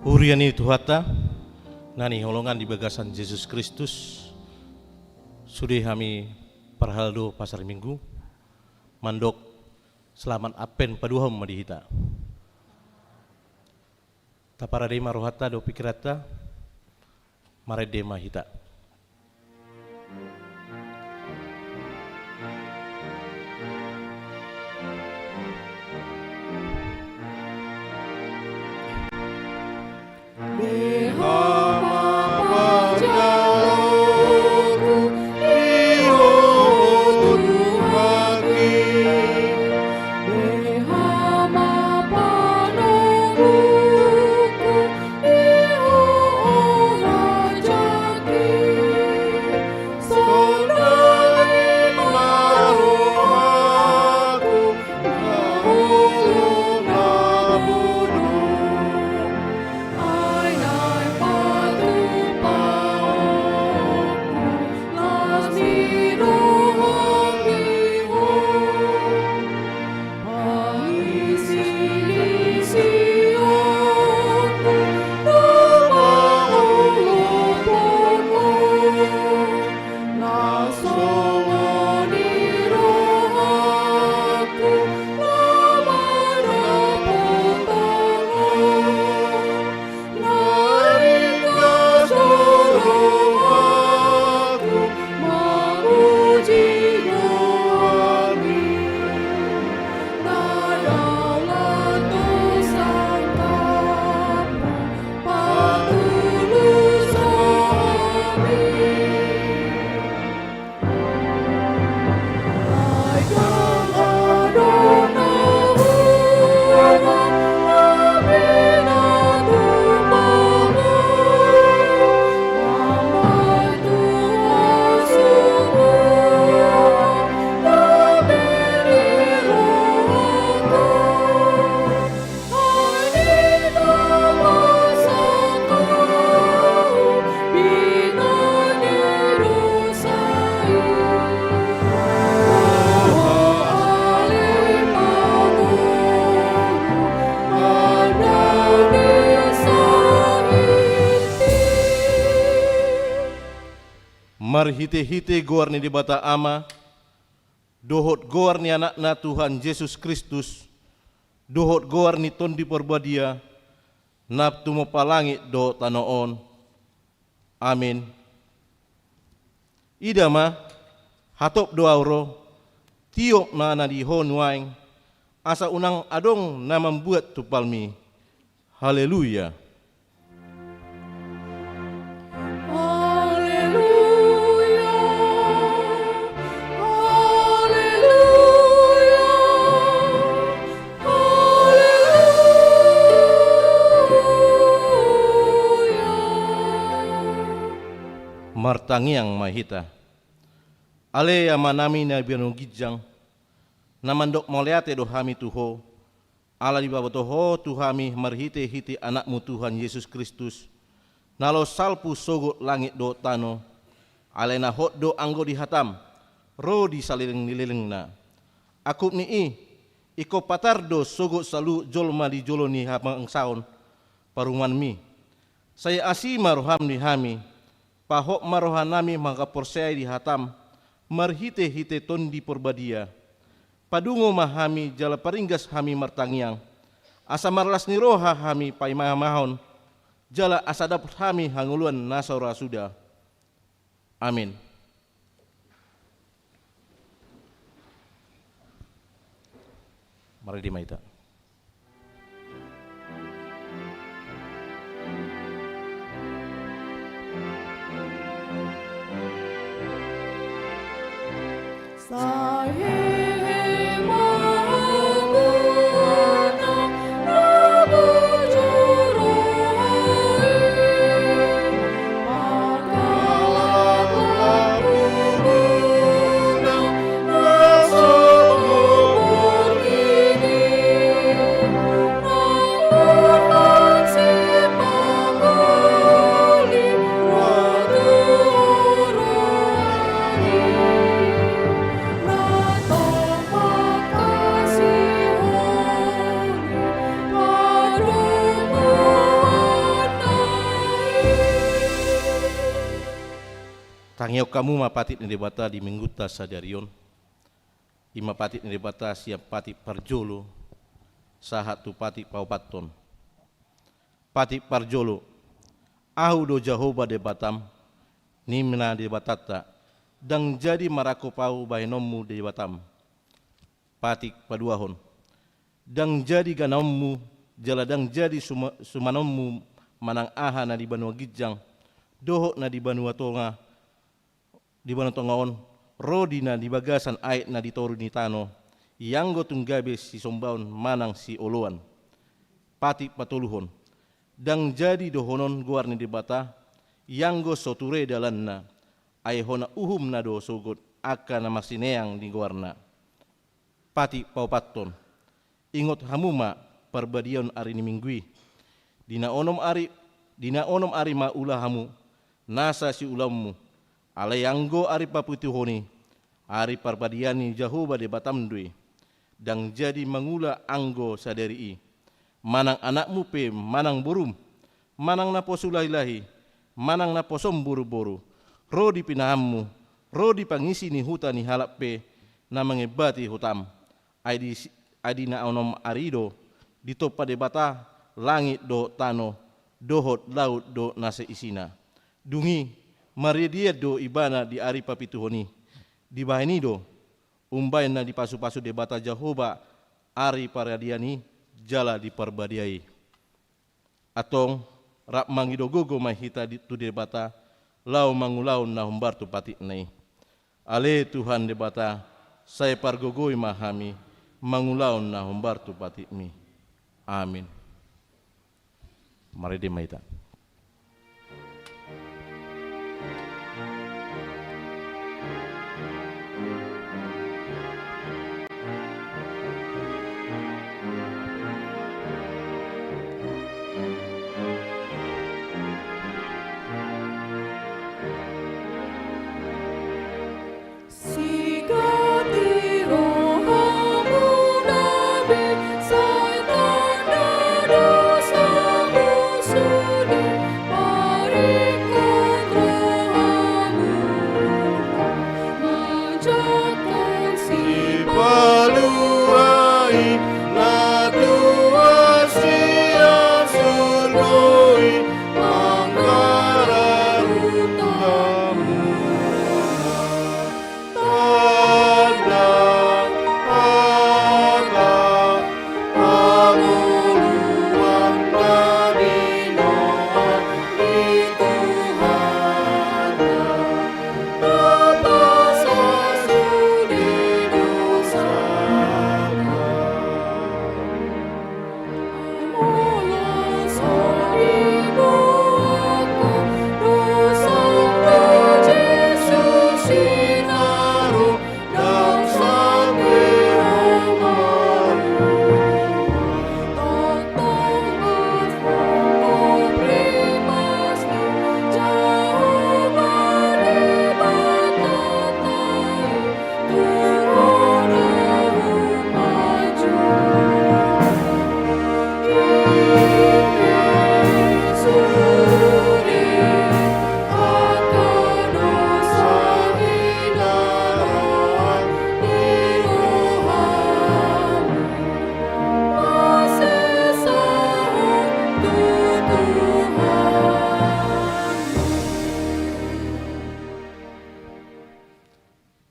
Uriani Tuhata, nani holongan di bagasan Yesus Kristus, sudah kami perhaldo pasar minggu, mandok selamat apen paduham madihita. Taparadema rohata do pikirata, maredema hita. Marhite-hite goar ni di bata ama, dohot goar ni anak-na Tuhan Yesus Kristus, dohot goar ni ton di porbadia, nap tumo palangit do tanoon. Amin. Idama, hatop do auro, tiok na nadihon waing, asa unang adong na membuat tupalmi. Haleluya. Martangiang mahita. Ale amanami na bianu gijang. Namandok moleate do hami tuho. Ala di bawah toho tuhami marhite hiti anakmu Tuhan Yesus Kristus. Nalo salpu sogot langit do tano. Ale na hot do anggo di hatam. Ro di saliling nililing na. Akup ni iko patardo sogot salu jolma di joloni hamang saon. Paruman mi. Saya asima roham di hami. Pahok marohanami maka porsai di hatam, marhite-hite ton di porbadia. Padungo mahami jala paringgas hami martangiang, asa marlas ni roha hami pai mahamahon, jala asa daput hami hanguluan nasara suda. Amin. Mari dimaita. Angiau kamu mapatit ni debata di mingguta sadarion. Ima patit ni debata siap patit parjolo. Sahat tu patit paupaton. Patit parjolo. Ahu do Jahoba debatam. Nimna debatata. Dang jadi marako pau bahenommu debatam. Patik paduahon. Dang jadi ganommu. Jaladang jadi sumanommu. Manang aha na di Banua Gijang. Dohok na di Banua Tonga. Di Banua Tongaon. Rodi na di bagasan ait na di toru ni tano. Yang tunggabe si sombaon manang si oloan. Patik patuluhon. Dang jadi dohonon guar ni debata. Yang soture dalan na. Ayhona uhum na do sogot. Aka na masineang di guarna. Patik paupaton. Ingot hamuma perbadion ari ni minggui. Dina onom ari ma ulah hamu. Nasa si ulammu. Alayanggo ari paputihoni. Ari parbadiani Jahoba debatam dui. Dang jadi mangula anggo sadari i. Manang anakmu pe manang burum. Manang naposulahilahi. Manang naposom buru-buru. Ro di pinahammu. Ro di pangisi ni huta ni halap pe. Na mengebati hutam. Adi na onom arido. Ditopa debata. Langit do tano. Dohot laut do nase isina. Dungi. Maridia do ibana di ari papituhoni. Di bahini do. Umbain na di pasu-pasu debata Jahoba. Ari paradiani. Jala di parbadiai. Atong. Rap mangido gogo mahita di tu debata. Lau mangulau na humbartu patik nai. Ale Tuhan debata. Saya pargogoi mahami. Mangulau na humbartu patik mi. Amin. Mari di mahita.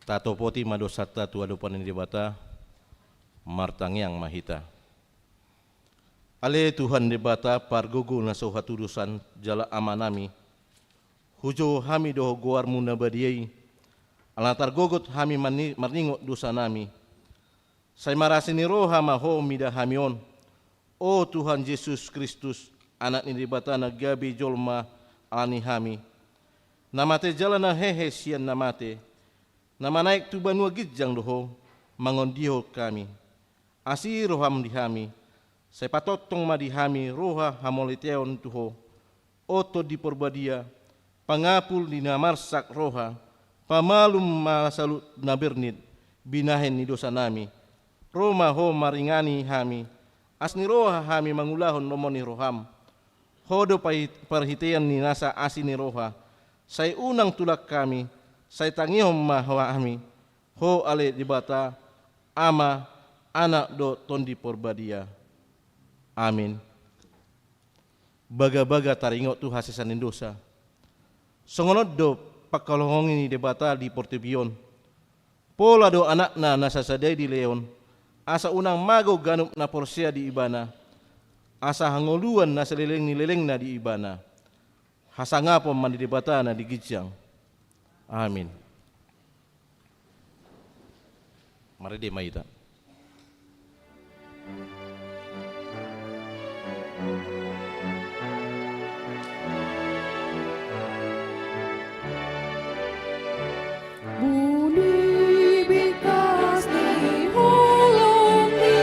Tato poti madosata tu adopan ini debata martangiang mahita. Ale Tuhan debata pargogo na sohatudusan jala amanami. Hujo hami doho goarmu nabadiai. Alatar gogot hami marningot dosa nami. Saya marasini roha maho mida hamion. O Tuhan Yesus Kristus anak ni debata na gabi jolma ani hami. Namate jala na hehe sian namate. Nama naik tu Banua Gijang doho mangondiho kami. Asi roham dihami. Saya patotong madihami roha hamoliteon tuho. Oto di porbadia. Pangapul di namarsak roha. Pamalum masalut nabernit. Binahen ni dosa nami. Roma ho maringani hami. Asni roha hami mangulahon nomoni roham. Hodo parhitean ni nasa asini roha. Saya unang tulak kami. Saya tangihom mahwahmi ho ale dibata ama anak do tondi porbadia. Amin. Baga-baga taringot tu hasisanin dosa. Songonod do pakalongong ini debata di Portebion. Pola do anakna nasasadai di Leon. Asa unang mago ganup na porsia di ibana. Asa hangoluan na seleleng na di ibana. Hasangapom mandi debata na di Gijang. Amin. Mari deh maita. Budi bikas di holongi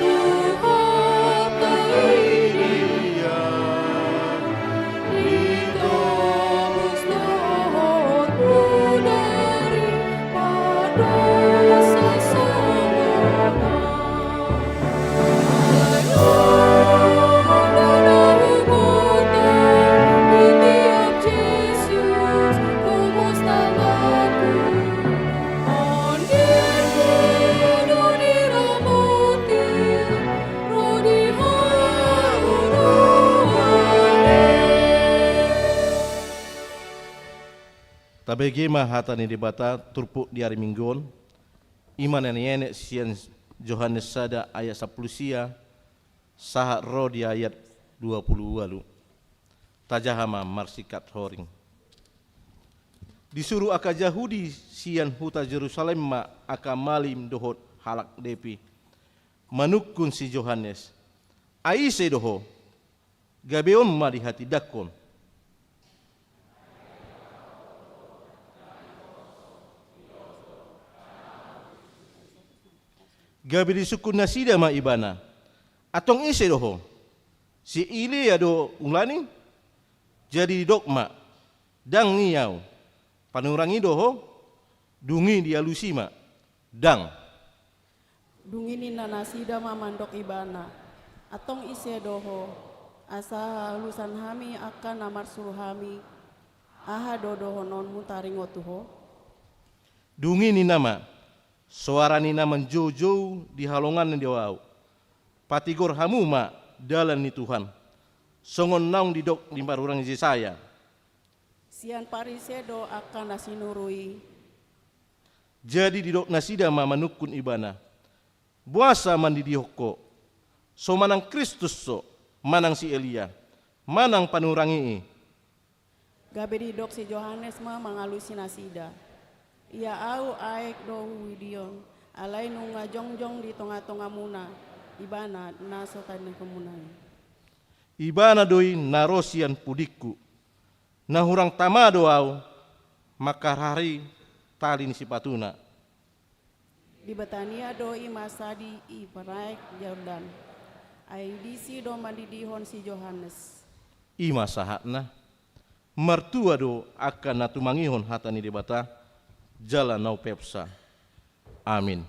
Tuhan taidia ditebus dohot budari pada sesungguhnya. Tabegi hata ni debata turpuk di hari mingguan. Iman yang yenek sian Yohanes sada ayat 10 sia sahat roh di ayat 20 walu. Tajahama marsikat horing. Disuruh aka Yahudi sian huta Jerusalem ma aka malim dohot halak depi. Manukun si Yohanes. Aise doho. Gabeon ma di hati dakon. Gabi di suku nasida ma ibana. Atong ise doho. Si ili ado ulani. Jadi dokma. Dang ngiyau. Panurangi doho. Dungi dia lusima. Dang. Dungi nina nasida mamandok ibana. Atong ise doho. Asa halusan hami akan namar suruh hami. Aha dodoho non mutaringo tuho. Dungi ni nama. Suara nina menjojo di halongan di wau. Patigor hamu ma dalan ni Tuhan. Songon naung didok di parurang Yesaya. Sian parisedo akan nasinurui. Jadi didok nasida ma manukun ibana. Buasa mandi dihoko. So manang Kristus so. Manang si Elia. Manang panurangi. Gabe didok si Yohanes ma mangalusi nasida. Ia au aek do widion alai nunga jongjong di tonga-tonga muna ibana naso tani kemunai. Ibana doi narosian pudiku. Nahurang tamado au makarari tali ni sipatuna. Di Betania doi masadi i paraek Jordan. Aidisi do mandidihon si Yohanes. Ima sahatna. Mertua do akan natumangihon hatani debata. Jalan nau pepsa. Amin.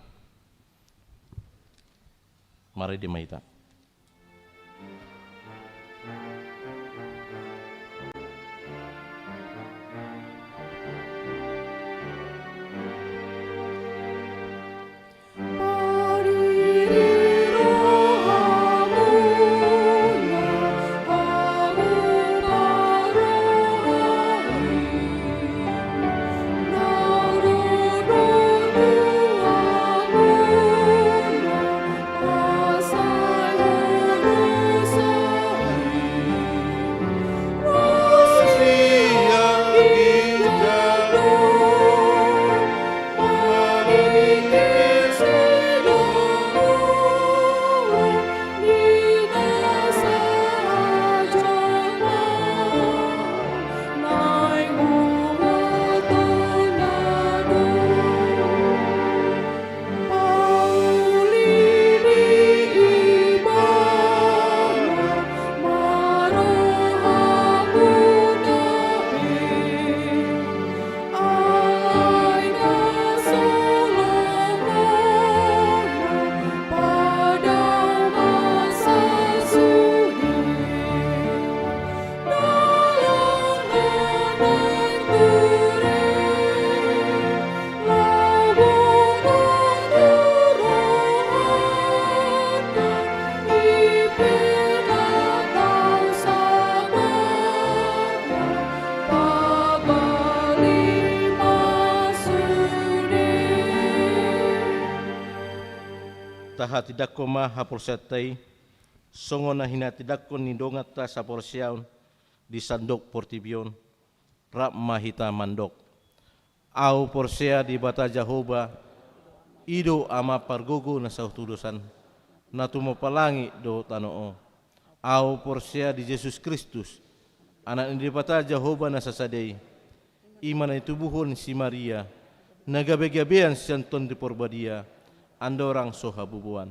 Mari dimaita. Asa taha tidak koma hapolsetai, songo na hina tidak kon nindongat ta sa porsiaun di sandok portibion, rap mahita mandok. Au porsea di bata Jehovah, ido ama pargogo na sa utudosan, na tumapalangi do tanoo. Au porsea di Jesus Kristus, anak di bata Jehovah na sasadei, iman itu buhon si Maria, nagabe-gabean si Anton di porbadia, andorang sohabubuan.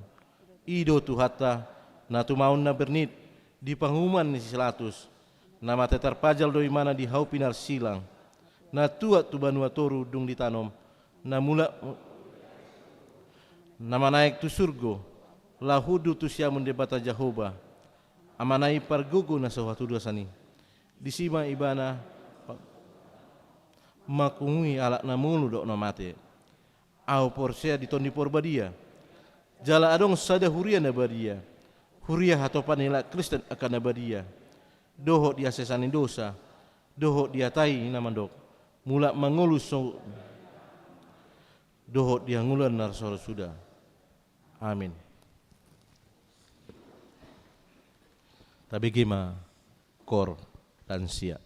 Ido tuhata, na tumaun na bernit, di panghuman ni silatus, na matetar pajal do imana di haupinar silang, na tuat tu banua toru dung ditanom, na mula na manaik tu surgo, lahudu tu siamun di bata Jehovah, amanai pargugu na sawatu dosani. Di sima ibana makungui alak na mulu dok na mate. Au porsea di tondi porbadia. Jala adong sada huria na badia. Huria hatopan ila Kristen akan na badia. Doho dia sesani dosa. Doho dia tai na mandok. Mula mangulus so. Doho dia ngulan narsoro sudah. Amin. Tapi gima kor dan siap.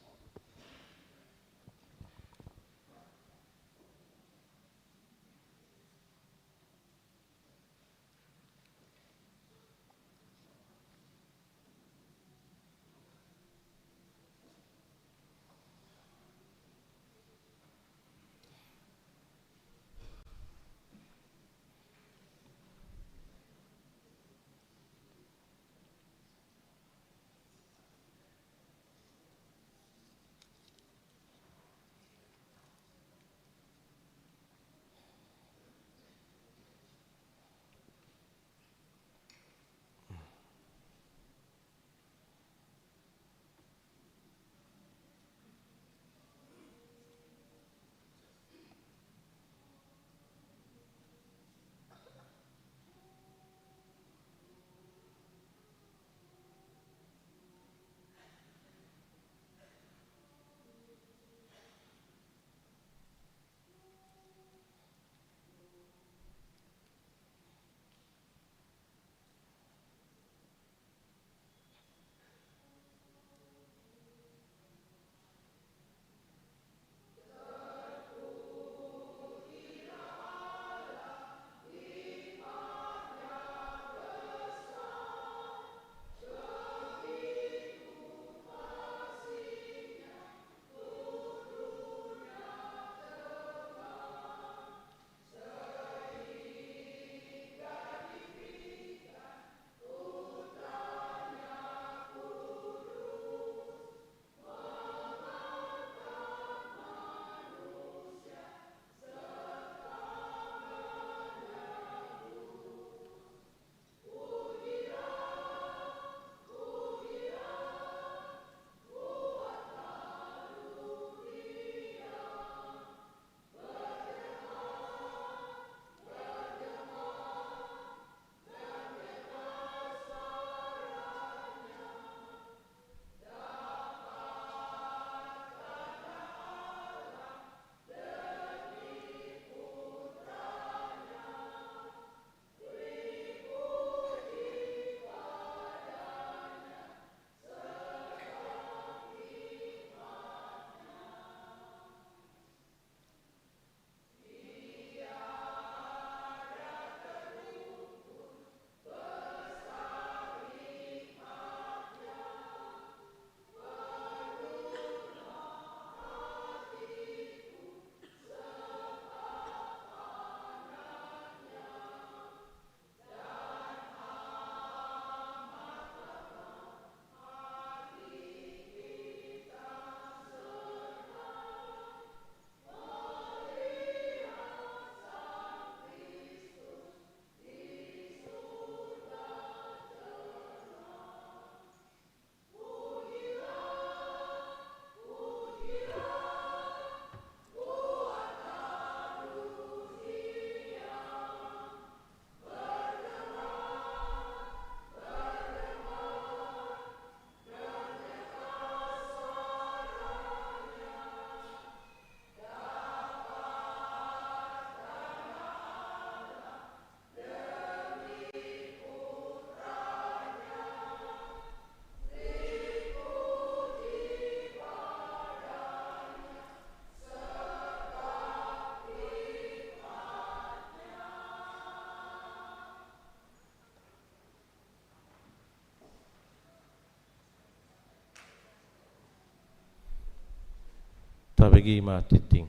tabegi ma titing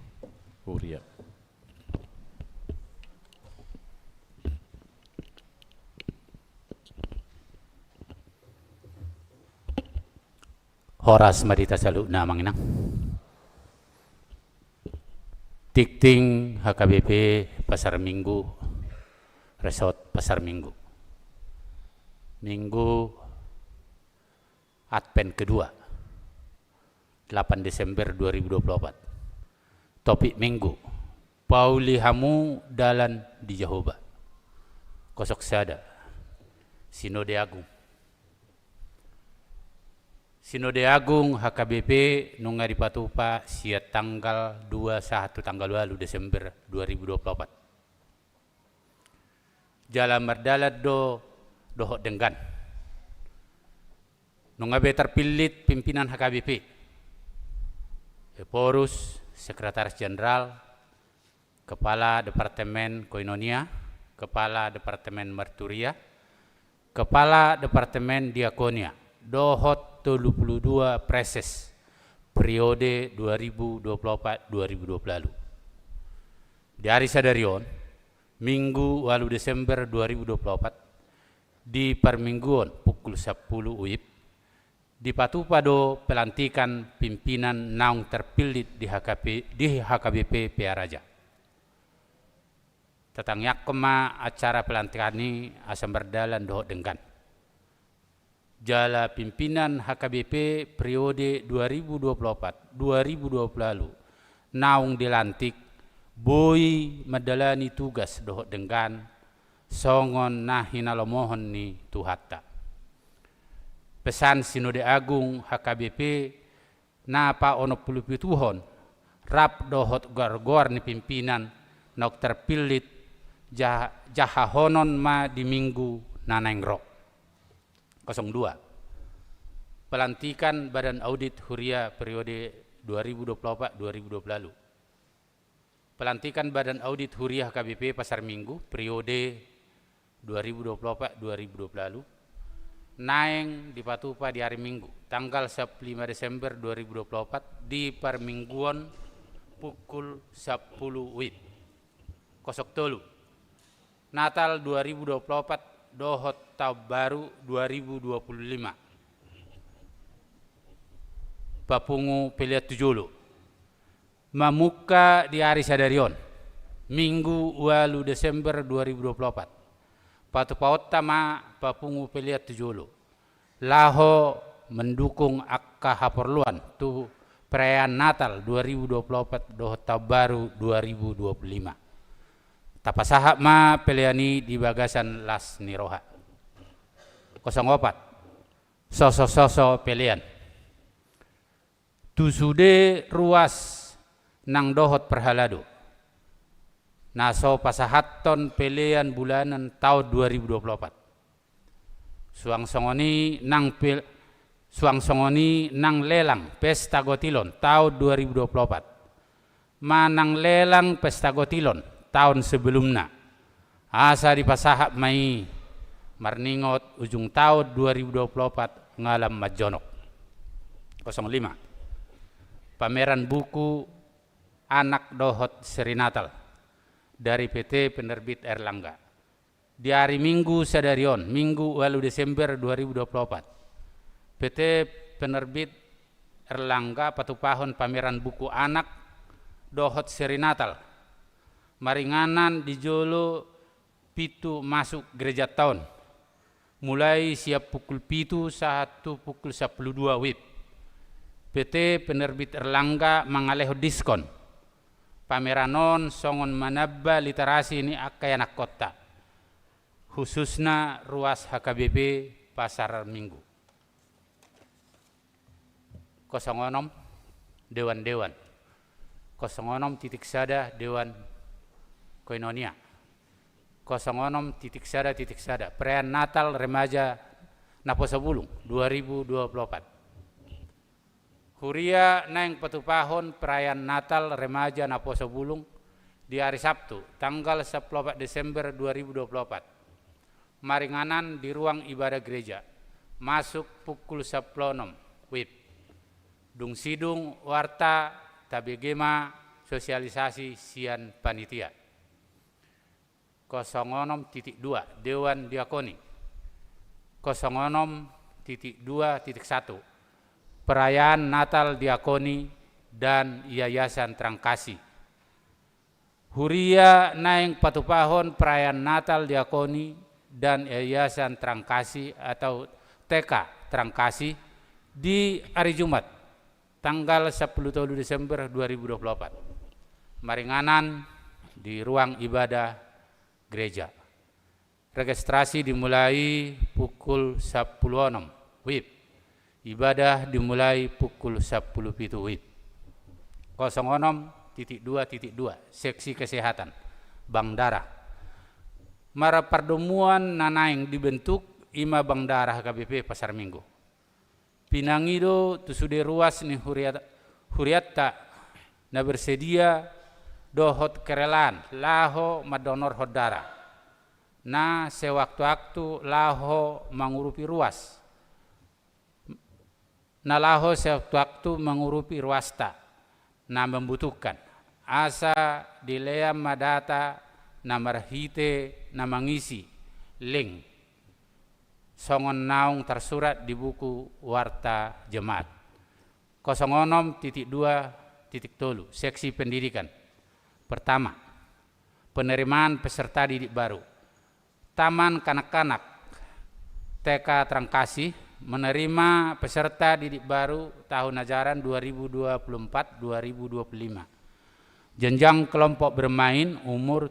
Huria. Horas marita salu na manginang. Tikting HKBP Pasar Minggu, Resort Pasar Minggu. Minggu Advent kedua, 8 Desember 2024. Topik minggu, Pauli hamu dalan di Jehovah. Kosok sada, Sinode Agung. Sinode Agung HKBP nunga dipatupa sia tanggal 21 tanggal 2 Desember 2024. Jalan merdalat dohok denggan. Nunga be terpilih pimpinan HKBP. Eporus, Sekretaris Jenderal, Kepala Departemen Koinonia, Kepala Departemen Marturia, Kepala Departemen Diakonia, dohot 32 preses periode 2024-2020 lalu. Dari sadarion, Minggu 8 Desember 2024 di permingguan pukul 10 UIP dipatupado pelantikan pimpinan naung terpilih di HKBP PA Raja. Tetangyak kema acara pelantikan ini asam berdalan dohok denggan. Jala pimpinan HKBP periode 2024-2020 lalu naung dilantik boy medalani tugas dohok denggan songon nahina lomohon ni tuhatta. Pesan Sinode Agung HKBP napa ono pulupituhon rap dohot gor-gor ni pimpinan nok terpilih jahahonon ma di minggu nanengrok. 02. Pelantikan Badan Audit Huria periode 2024-2020 lalu. Pelantikan Badan Audit Huria HKBP Pasar Minggu periode 2024-2020 lalu. Naeng dipatupa di hari Minggu tanggal 15 Desember 2024 di permingguan pukul 10 WIB. 07. Natal 2024 dohot tahun baru 2025. Papungu peliat tujulu. Mamuka di hari sadarion. Minggu 8 Desember 2024. Patupaot tama papungu peliat tujulu. Laho mendukung akka haperluan tu perayaan Natal 2024 dohot tahun baru 2025. Tapasahak ma peliani di bagasan las niroha. 04. Soso pelian. Tusude ruas nang dohot perhalado. Naso pasahaton pelian bulanan tahun 2024. Suang songoni nang lelang pesta gotilon tahun 2024. Manang lelang pesta gotilon tahun sebelumnya asa dipasahap mai marningot ujung tahun 2024 ngalam majonok. 05. Pameran buku anak dohot seri Natal dari PT Penerbit Erlangga di hari Minggu sadarion Minggu 8 Desember 2024. PT Penerbit Erlangga patupahon pameran buku anak dohot seri Natal maringanan di Jolo pitu masuk gereja tahun mulai siap pukul pitu 1 pukul 12 WIB. PT Penerbit Erlangga mangaleho diskon pameranon songon manabba literasi ini akai anak kota khususnya ruas HKBP Pasar Minggu. 06 Dewan 06 titik sada Dewan Koinonia. 06 titik sada perayaan Natal Remaja Naposo Bulung 2024. Huria naeng patupahon perayaan Natal Remaja Naposo Bulung di hari Sabtu tanggal 14 Desember 2024. Maringanan di ruang ibadah gereja masuk pukul 16 WIB. Dung sidung warta tabegema sosialisasi sian panitia. 06.2 Dewan Diakoni. 06.2.1 Perayaan Natal Diakoni dan Yayasan Trangkasih. Huria naing patupahon perayaan Natal Diakoni dan Yayasan Trangkasih atau TK Trangkasih di hari Jumat tanggal 10 Desember 2024. Maringanan di ruang ibadah gereja. Registrasi dimulai pukul 10.06 WIB. Ibadah dimulai pukul 10.07 WIB. 06.2.2 Seksi Kesehatan Bank Darah. Mara pertemuan nanaing dibentuk ima Bank Darah KBP Pasar Minggu. Pinangido tusude ruas ni huriatta na bersedia dohot kerelaan laho madonor hodara na sewaktu-waktu laho mengurupi ruas na laho sewaktu-waktu mengurupi ruasta na membutuhkan asa dileam madata na marhite na mengisi link songon naung tersurat di buku Warta Jemaat. 06.2.3 Seksi Pendidikan. Pertama, penerimaan peserta didik baru. Taman Kanak-Kanak TK Trangkasih menerima peserta didik baru tahun ajaran 2024-2025. Jenjang kelompok bermain umur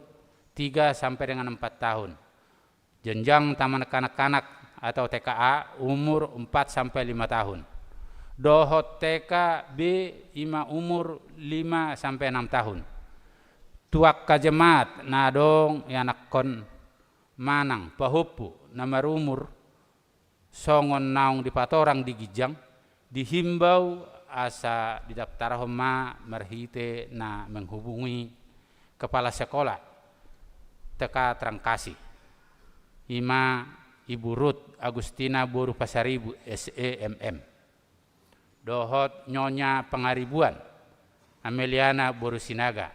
3 sampai dengan 4 tahun. Jenjang Taman Kanak-Kanak atau TKA umur 4 sampai 5 tahun. Dohot TKB ima umur 5 sampai 6 tahun. Tuak kajemat nadong yanak kon manang pahupu nama umur songon naung di patorang di Gijang dihimbau asa didaftar homa merhite na menghubungi kepala sekolah TK Trangkasih ima Ibu Ruth Agustina Boru Pasaribu SEMM. Dohot Nyonya Pengaribuan Ameliana Boru Sinaga.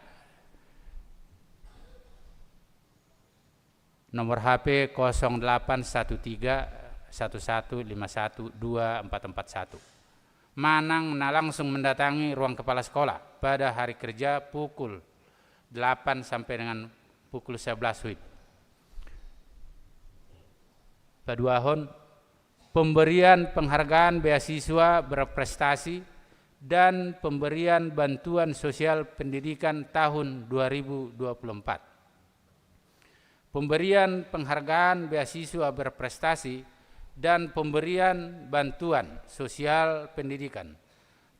Nomor HP 081311512441. Manang langsung mendatangi ruang kepala sekolah pada hari kerja pukul 8 sampai dengan pukul 11 WIB. Paduahon pemberian penghargaan beasiswa berprestasi dan pemberian bantuan sosial pendidikan tahun 2024. Pemberian penghargaan beasiswa berprestasi dan pemberian bantuan sosial pendidikan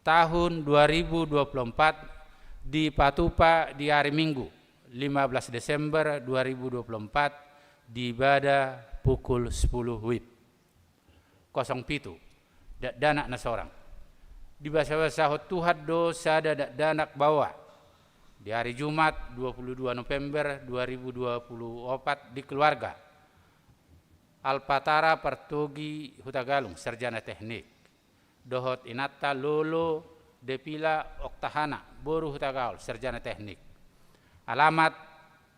tahun 2024 di Patupa di hari Minggu 15 Desember 2024 di ibadah pukul 10 WIB. 07 danak nasorang di bahasa Tuhan dosa danak bawa di hari Jumat 22 November 2024 di keluarga Alpatara Partogi Hutagalung Sarjana Teknik Dohot Inata Lolo Depila Oktahana Boru Hutagal Sarjana Teknik. Alamat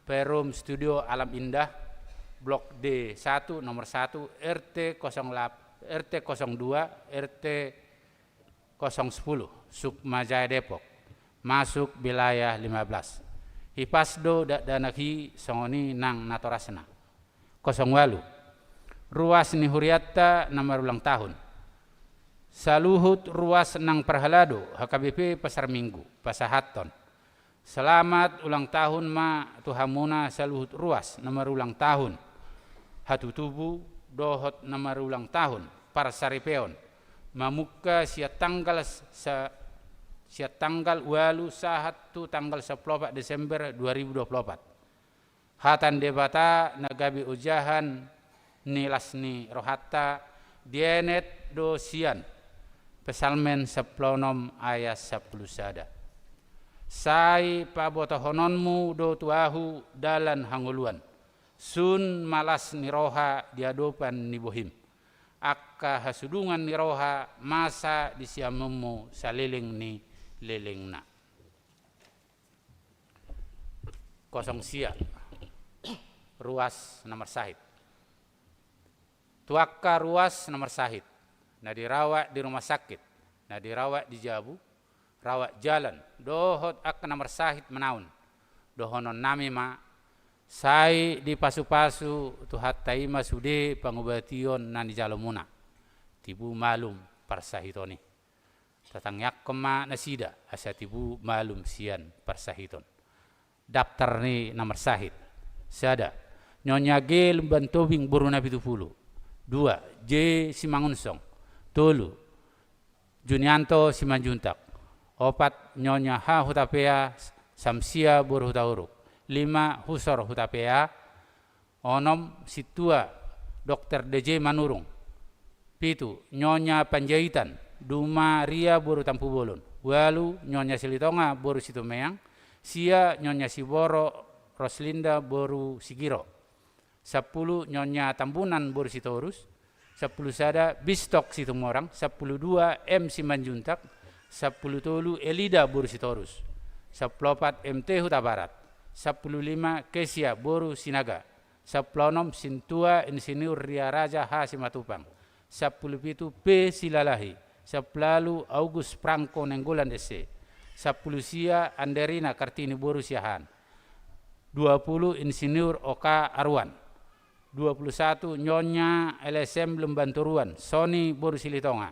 Perum Studio Alam Indah Blok D1 nomor 1 RT 08 RT 02 RT 010 Sukmajaya Depok. Masuk wilayah 15. Hipasdo danaki songoni nang natorasena. 08. Ruas ni Huriatta nomor ulang tahun. Saluhut ruas nang Perhalado HKBP Pasar Minggu Pasahaton. Selamat ulang tahun ma tuhamuna saluhut ruas nomor ulang tahun. Hatutubu dohot nomor ulang tahun Parsaripeon. Mamuka siat tanggal walu sahatu tanggal 14 Desember 2024. Hatan debata nagabi ujahan nilasni rohata dienet dosian pesalmen seplonom ayat 10 sada. Sai pabotohononmu do tuahu dalan hanguluan. Sun malas niroha diadopan nibohim. Akka hasudungan niroha masa disiamemu saliling ni lelengna. kosong sia ruas nomor sahid. Tuaka ruas nomor sahid. Nah dirawat di rumah sakit. Nah dirawat di Jabu. Rawat jalan. Dohot ak nomor sahid menaun. Dohonon nami ma. Sai di pasu-pasu tuhat taima sude pangubation nan di jalomuna. Tibu malum parsahitoni. Tatangyak kema nasida asa tibu malum sian parsahiton. Daftar ni nomor sahid. Sada. Nyonya G Lembantobing Buruna 70. 2. J Simangunsong. 3. Junianto Simanjuntak. 4. Nyonya H Hutapea Samsia Burhutauruk. 5. Husor Hutapea. 6. Situa Dr. DJ Manurung. 7. Nyonya Panjaitan Duma Ria Boru Tampu Bolon. 8. Nyonya Silitonga Boru Situmeang. Sia Nyonya Siboro Roslinda Boru Sigiro. 10. Nyonya Tambunan Boru Sitorus. 10 sada Bistok Situmorang. 10 2 M Simanjuntak. 10 tolu Elida Boru Sitorus. 14 MT Huta Barat. 15 Kesia Boru Sinaga. 16 Sintua Insinyur Ria Raja H Simatupang. 17 P Silalahi. 10 August Prangko Nenggolan SC. 10 Sia Anderina Kartini Boru Siahan. 20 Insinyur Oka Arwan. 21 Nyonya LSM Lembanturuan Sony Boru Silitonga.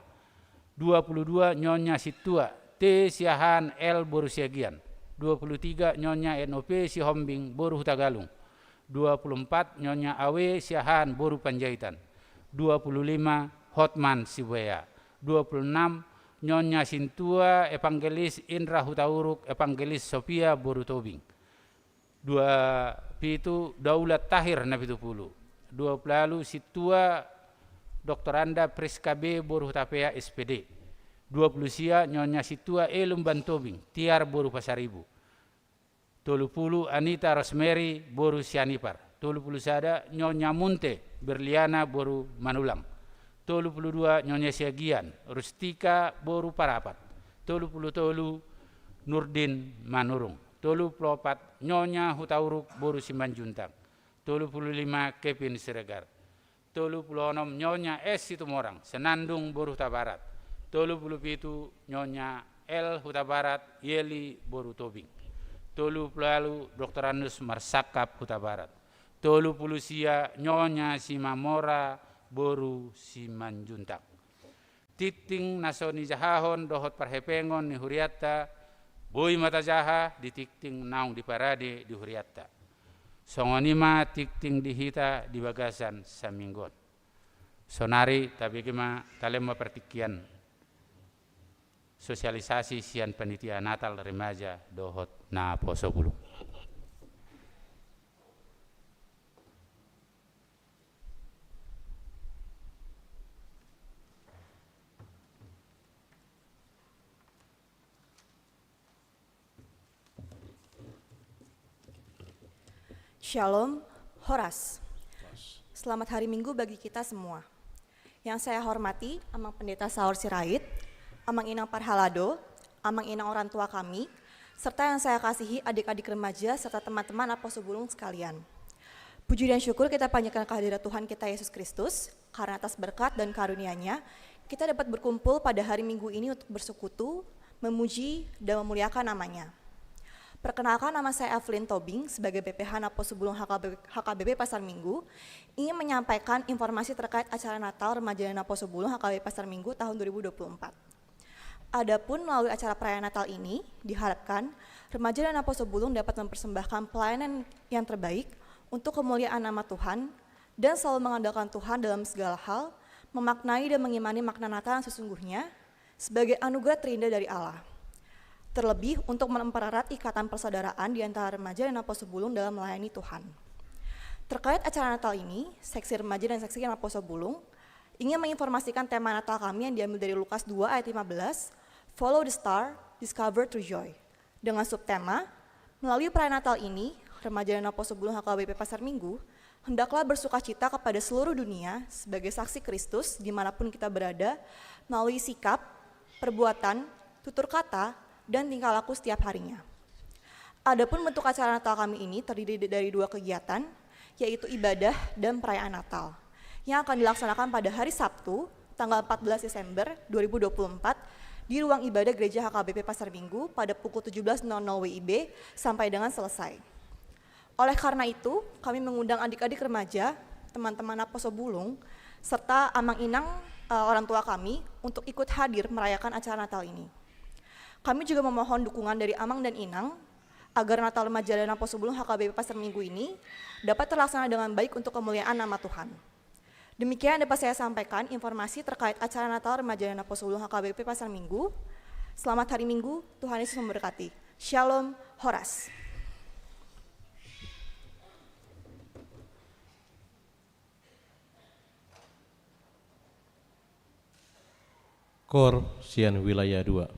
22 Nyonya Situa T Siahan L Boru Siagian. 23 Nyonya NOP Sihombing Boru Hutagalung. 24 Nyonya Awe Siahan Boru Panjaitan. 25 Hotman Sibuaya. 26 Nyonya Sintua Evangelis Indra Hutauruk Evangelis Sophia Boru Tobing. 27 Daulat Tahir Nabi 70. 20 Situa Dr. Anda Priska B Boru Hutapea SPD. 20 Sia Nyonya Situa Lumban Tobing Tiar Boru Pasaribu. 30 Anita Rosemary Boru Sianipar. 30 sada Nyonya Munte Berliana Boru Manulang. 32 Nyonya Siagian Rustika Boru Parapat. 33 Nurdin Manurung. 34 Nyonya Hutauruk Boru Simanjuntak. 35 Kevin Siregar. 36 Nyonya S Situmorang Senandung Boru Huta Barat. 37 Nyonya L Huta Barat Yeli Boru Tobing. 30 Dr. Anus Marsakap Huta Barat. 30 Sia Nyonya Simamora Boru Simanjuntak. Titing nasoni jahahon dohot parhepengon ni huriatta. Boy mata jaha di tikting naung di parade di huriatta. Songonima tikting dihita di bagasan saminggon. Sonari tapi kema talema pertikian sosialisasi sian panitia Natal remaja dohot na poso bulu. Shalom, Horas. Selamat hari Minggu bagi kita semua. Yang saya hormati, Amang Pendeta Saur Sirait, Amang Inang Parhalado, Amang Inang orang tua kami, serta yang saya kasihi adik-adik remaja serta teman-teman Apostle Bulung sekalian. Puji dan syukur kita panjatkan kehadirat Tuhan kita Yesus Kristus, karena atas berkat dan karunia-Nya, kita dapat berkumpul pada hari Minggu ini untuk bersekutu, memuji, dan memuliakan nama-Nya. Perkenalkan, nama saya Evelyn Tobing sebagai BPH Napo Sebulung HKBP Pasar Minggu, ingin menyampaikan informasi terkait acara Natal Remaja Napo Sebulung HKBP Pasar Minggu tahun 2024. Adapun melalui acara perayaan Natal ini, diharapkan remaja dan Napo Sebulung dapat mempersembahkan pelayanan yang terbaik untuk kemuliaan nama Tuhan dan selalu mengandalkan Tuhan dalam segala hal, memaknai dan mengimani makna Natal yang sesungguhnya sebagai anugerah terindah dari Allah. Terlebih untuk mempererat ikatan persaudaraan di antara remaja dan Napo Sebulung dalam melayani Tuhan. Terkait acara Natal ini, seksi remaja dan seksi Napo Sebulung ingin menginformasikan tema Natal kami yang diambil dari Lukas 2 ayat 15, Follow the Star, Discover True Joy. Dengan subtema, melalui perayaan Natal ini, remaja dan Napo Sebulung HKBP Pasar Minggu hendaklah bersukacita kepada seluruh dunia sebagai saksi Kristus dimanapun kita berada, melalui sikap, perbuatan, tutur kata, dan tingkah laku setiap harinya. Adapun bentuk acara Natal kami ini terdiri dari 2 kegiatan, yaitu ibadah dan perayaan Natal, yang akan dilaksanakan pada hari Sabtu, tanggal 14 Desember 2024, di ruang ibadah Gereja HKBP Pasar Minggu pada pukul 17.00 WIB sampai dengan selesai. Oleh karena itu, kami mengundang adik-adik remaja, teman-teman Aposo Bulung, serta amang-inang orang tua kami untuk ikut hadir merayakan acara Natal ini. Kami juga memohon dukungan dari amang dan inang agar Natal Remaja dan Aposo Bulung HKBP Pasar Minggu ini dapat terlaksana dengan baik untuk kemuliaan nama Tuhan. Demikian dapat saya sampaikan informasi terkait acara Natal Remaja dan Aposo Bulung HKBP Pasar Minggu. Selamat hari Minggu, Tuhan Yesus memberkati. Shalom, Horas. Kor Sian Wilayah 2.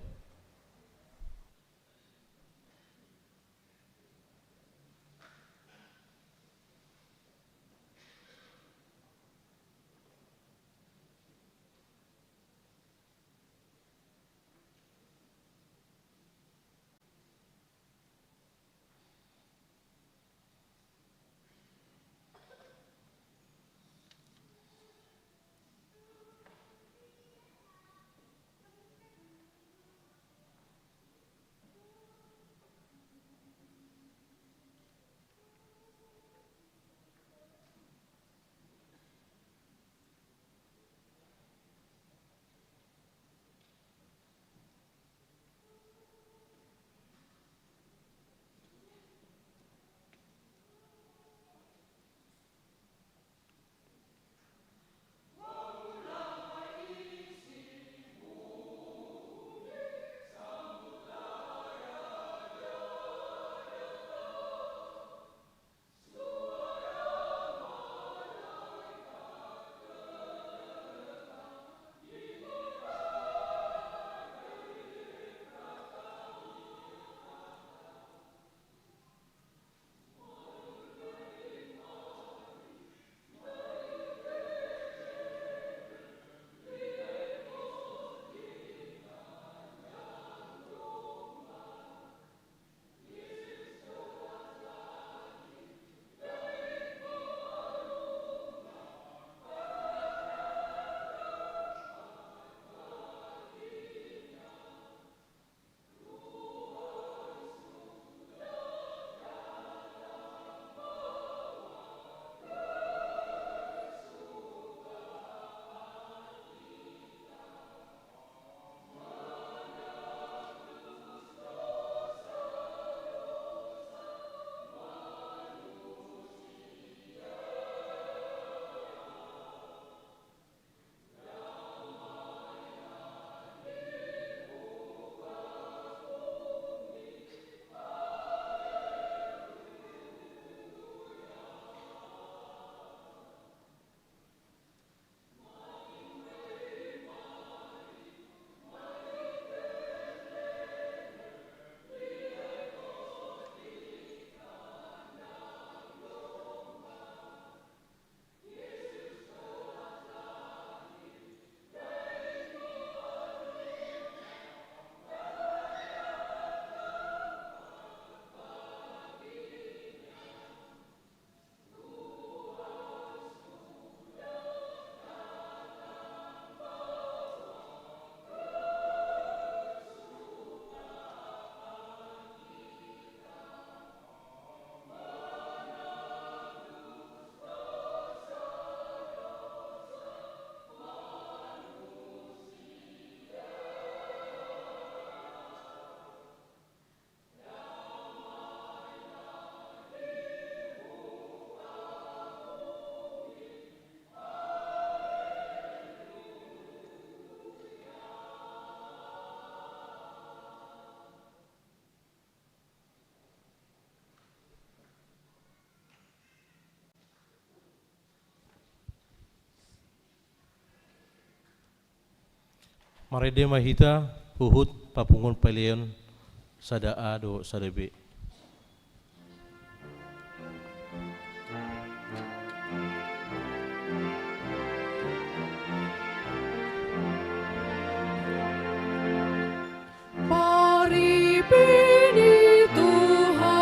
Marede mahita huhut papungun palion sada A do sada B. Mari bini Tuhan.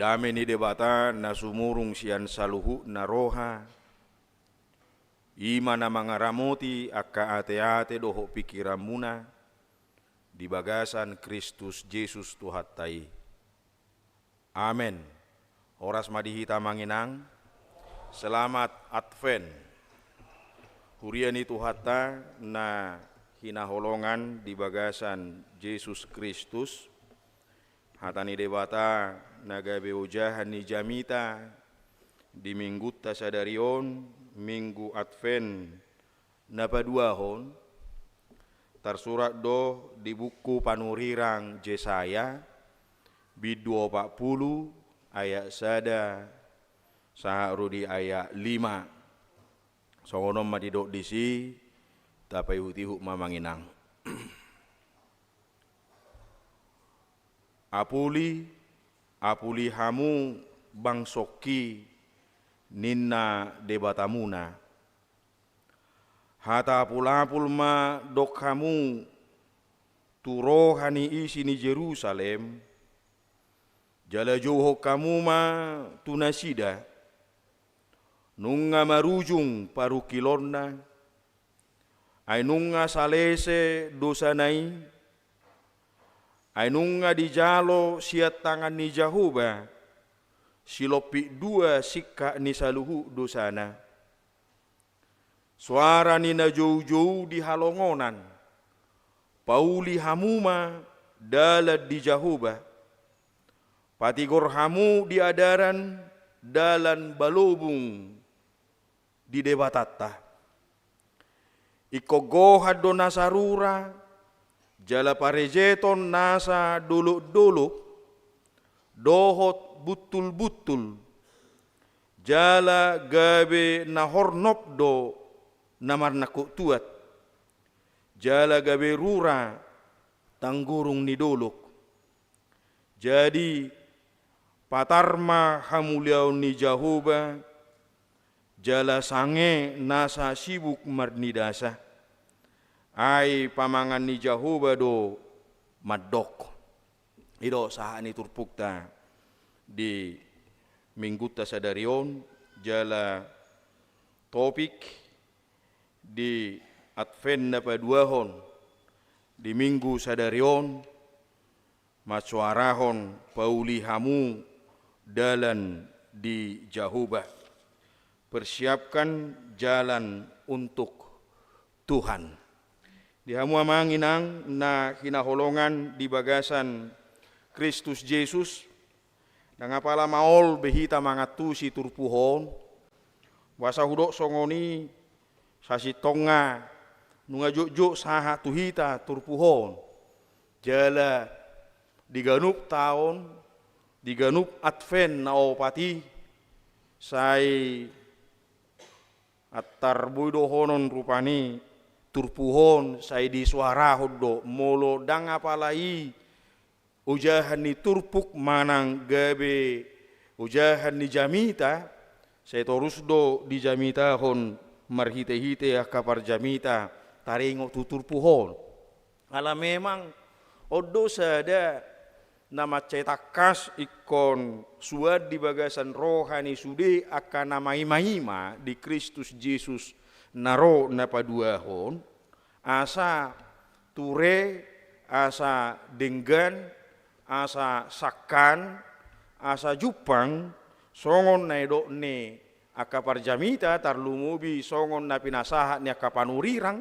Dame ni debata na sumurung sian saluhu na roha. Ima na mga ramoti akka ate-ate doho pikiran muna. Di bagasan Kristus Jesus Tuhattai. Amen. Oras madihita manginang. Selamat Advent. Hurian itu hatta na hinaholongan di bagasan Yesus Kristus. Hatani debata nagabe ujahan ni jamita di minggu tasadarion minggu Advent napaduahon tersurat do di buku panurirang Yesaya bid 20 ayat sada saharudi ayat 5 songonom madidok disi tapai hutihu mamanginang. Apuli hamu bangsoki ninna debatamuna. Hata apul-apul ma dok hamu turohani isi ni Jerusalem. Jala joho kamu ma tunasida. Nunga marujung paru kilonna. Ay nunga salese dosanai. Ainunga di jalo siat tangan ni Jahuba, silopi dua sikka ni saluhu dosana. Suara ni na jauh-jauh di halongonan, pauli hamuma dalat di Jahuba. Patigor hamu di adaran dalan balobung di debatatta. Ikogohad do nasarura, jala parejeton nasa duluk-duluk, dohot butul-butul, jala gabe nahornop do namar nakuk tuat, jala gabe rura tanggurung ni doluk. Jadi patarma hamuliau ni Jahuba, jala sange nasa sibuk marnidasa. Ai pamangan ni Jahuba do madok. Ido saha ni turpukta di minggu tasadarion jala topik di Advent na paduahon di minggu sadarion masuarahon pauli hamu dalan di Jahuba. Persiapkan jalan untuk Tuhan. Di hamu amanginang na hinaholongan di bagasan Kristus Jesus na nga pala maol behita mangatu si turpuhon wasa hudok songoni sa sitonga nunga juk saha tuhita turpuhon jala diganup taon diganup Advent na opati say attar buido honon rupani turpuhon say di suara do molo dang apalai ujahan ni turpuk manang gabe ujahan ni jamita say torus do di jamita hon marhite-hite akapar jamita taringo tu turpuhon ala memang odo sada nama cetakas ikon suad di bagasan rohani sude akan nama ima di Kristus Jesus naro napaduahon asa ture asa denggan asa sakkan asa jupang songon na edok ne akapar jamita tarlumubi songon na pinasahat ni akapanurirang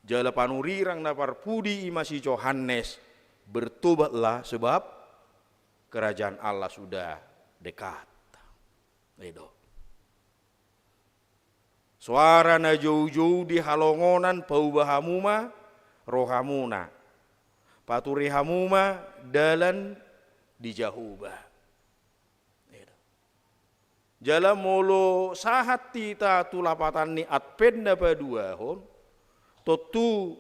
jala panurirang na parpudi imasi Yohanes bertobatlah sebab kerajaan Allah sudah dekat. Edo. Suara na jauh-jauh di halongonan paubahamuma rohamuna. Paturihamuma dalan di Jahuba. Jala molo sahat tita tulapatan ni Advent na paduahon. Totu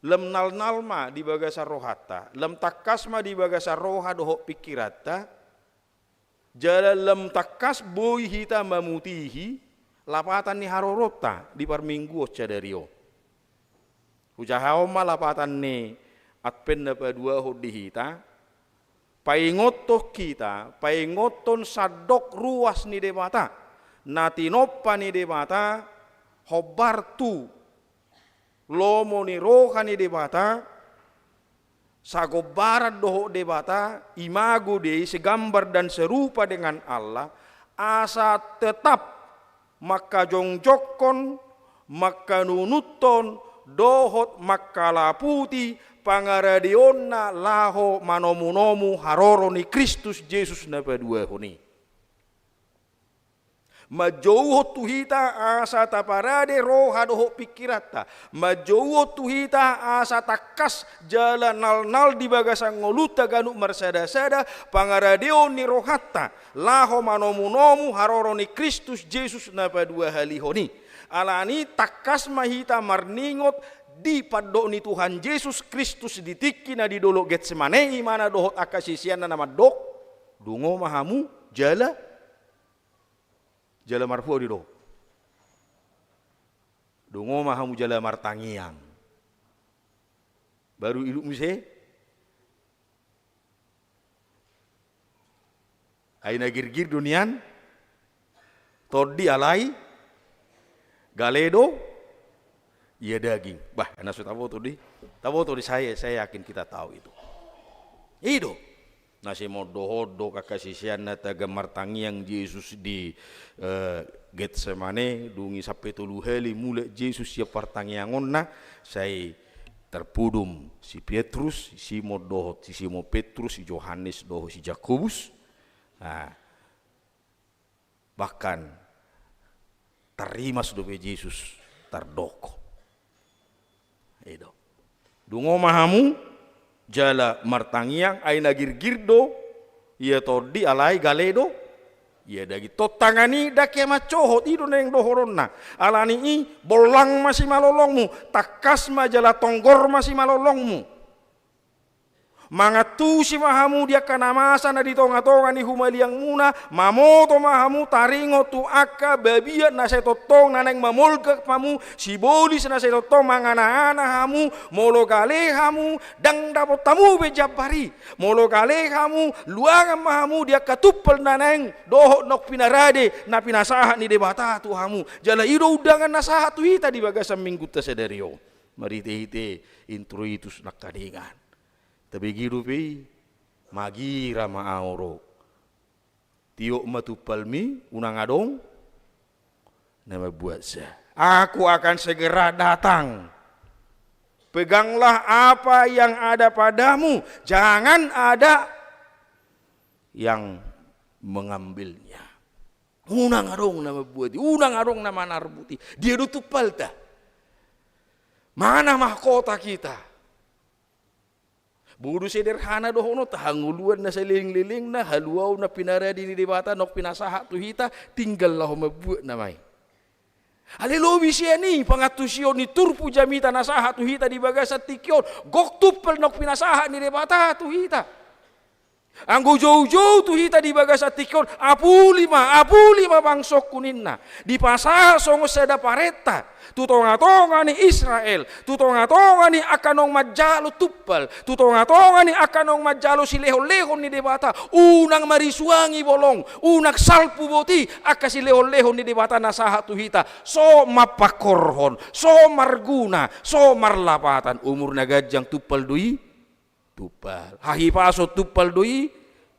lem nal-nalma di bagasa rohata. Lem takasma di bagasa roha dohok pikirata. Jala lem takas boy hita mamutihi. Lapatan ni harorota di parminggu ocadario. Ujahau ma lapatan ni Advent na paduahon di hita. paingotoh kita, paingoton sadok ruas ni debata, natinoppa ni debata, hobartu, lomo ni roha ni debata, sagobarat doho debata, imago dei segambar dan serupa dengan Allah, asa tetap maka jongjokon, maka nunuton, dohot maka laputi, pangaradionna laho manomu-nomu haroro ni Kristus Yesus na padua honi. Majouho tuhita asa taparade roha doho pikirata. Majouho tuhita asa takas jala nal-nal di bagasan ngoluta ganuk marsada-sada pangaradio ni rohata. Laho manomu-nomu haroro ni Kristus Yesus na padua halihoni. Alani takas mahita marningot di paddo ni Tuhan Yesus Kristus ditiki na di dolo Getsemane mana dohot akasisian na nama dok dungo mahamu jala marfu di do dungo mahamu jala martangiang baru iluk muse aina girgir dunian todi alai galedo iya daging. Bah, anak sudah tahu di saya yakin kita tahu itu. Itu nasi modo-hodo kakasisian taga martangi yang Yesus di Getsemane dungi sampai tulu heli mulai Yesus ya partangiangon na saya terpudum si Petrus, si modo, si Simon Petrus, si Yohanes doho, si Jakobus. Nah, bahkan terima sudah Yesus terdoko. Itu. Dungo mahamu jala martangiang aina girgirdo ia todi alai galedo ia dagi totangani dake macohot itu neng dohoronna alani i bolang masih malolongmu takas majala tonggor masih malolongmu mangatu si mahamu dia kana masa na di tonga-tonga ni humaliang muna mamoto mahamu taringo tu aka babia na setotong naneng mamolga pamu si bolis na setotong mangana-ana hamu molo gale hamu dang dapot tamu bejabari molo gale hamu luangan mahamu dia katupel naneng doho nok pinarade na pinasaha ni debata tu hamu jala ido udangan nasaha tu hita di bagasan minggu tasedario marite-hite introitus nakadingan tapi girupi magira maaoro tiok matupalmi unang adong nama buat saya aku akan segera datang peganglah apa yang ada padamu jangan ada yang mengambilnya unang adong nama buat unang adong nama narbuti dia dutupal dah mana mahkota kita Bodo sederhana dohono tahanguluan na sa liling-liling na haluaw na pinaradi ni debata nok pinasaha tu hita tinggal lah mabuat na may. Alelobi siya ni pangatusyon ni turpu jamita nasaha tu hita di bagasat tikyon gok tupel nok pinasaha ni debata tu hita. Anggo jauh-jauh tu hita di bagasat tikyon apu lima bangsok kuninna di pasaha songo seda pareta tu tonga-tonga ni Israel tu tonga-tonga ni akanong majalo tupal tu tonga-tonga ni akanong majalo si lehon-lehon ni debata unang marisuangi bolong unak salpu boti aka si lehon-lehon ni debata nasaha tu hita so mapakorhon so marguna so marlapatan umur nagajang tupal dui tupal hahipaso tupal dui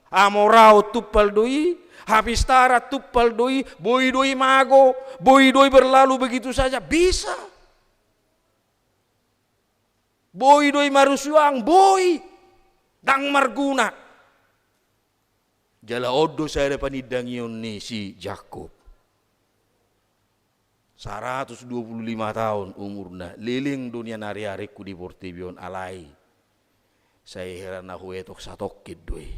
amorao tupal dui Hapistara tupal doi, boy doi mago, boy doi berlalu begitu saja bisa. Boy doi marusuang, boy dang marguna. Jala odo saya panidangion ni si Jakob. 125 tahun umurna, liling dunia nari-ariku di Portibion alai. Saya heran aku etok satokid doi.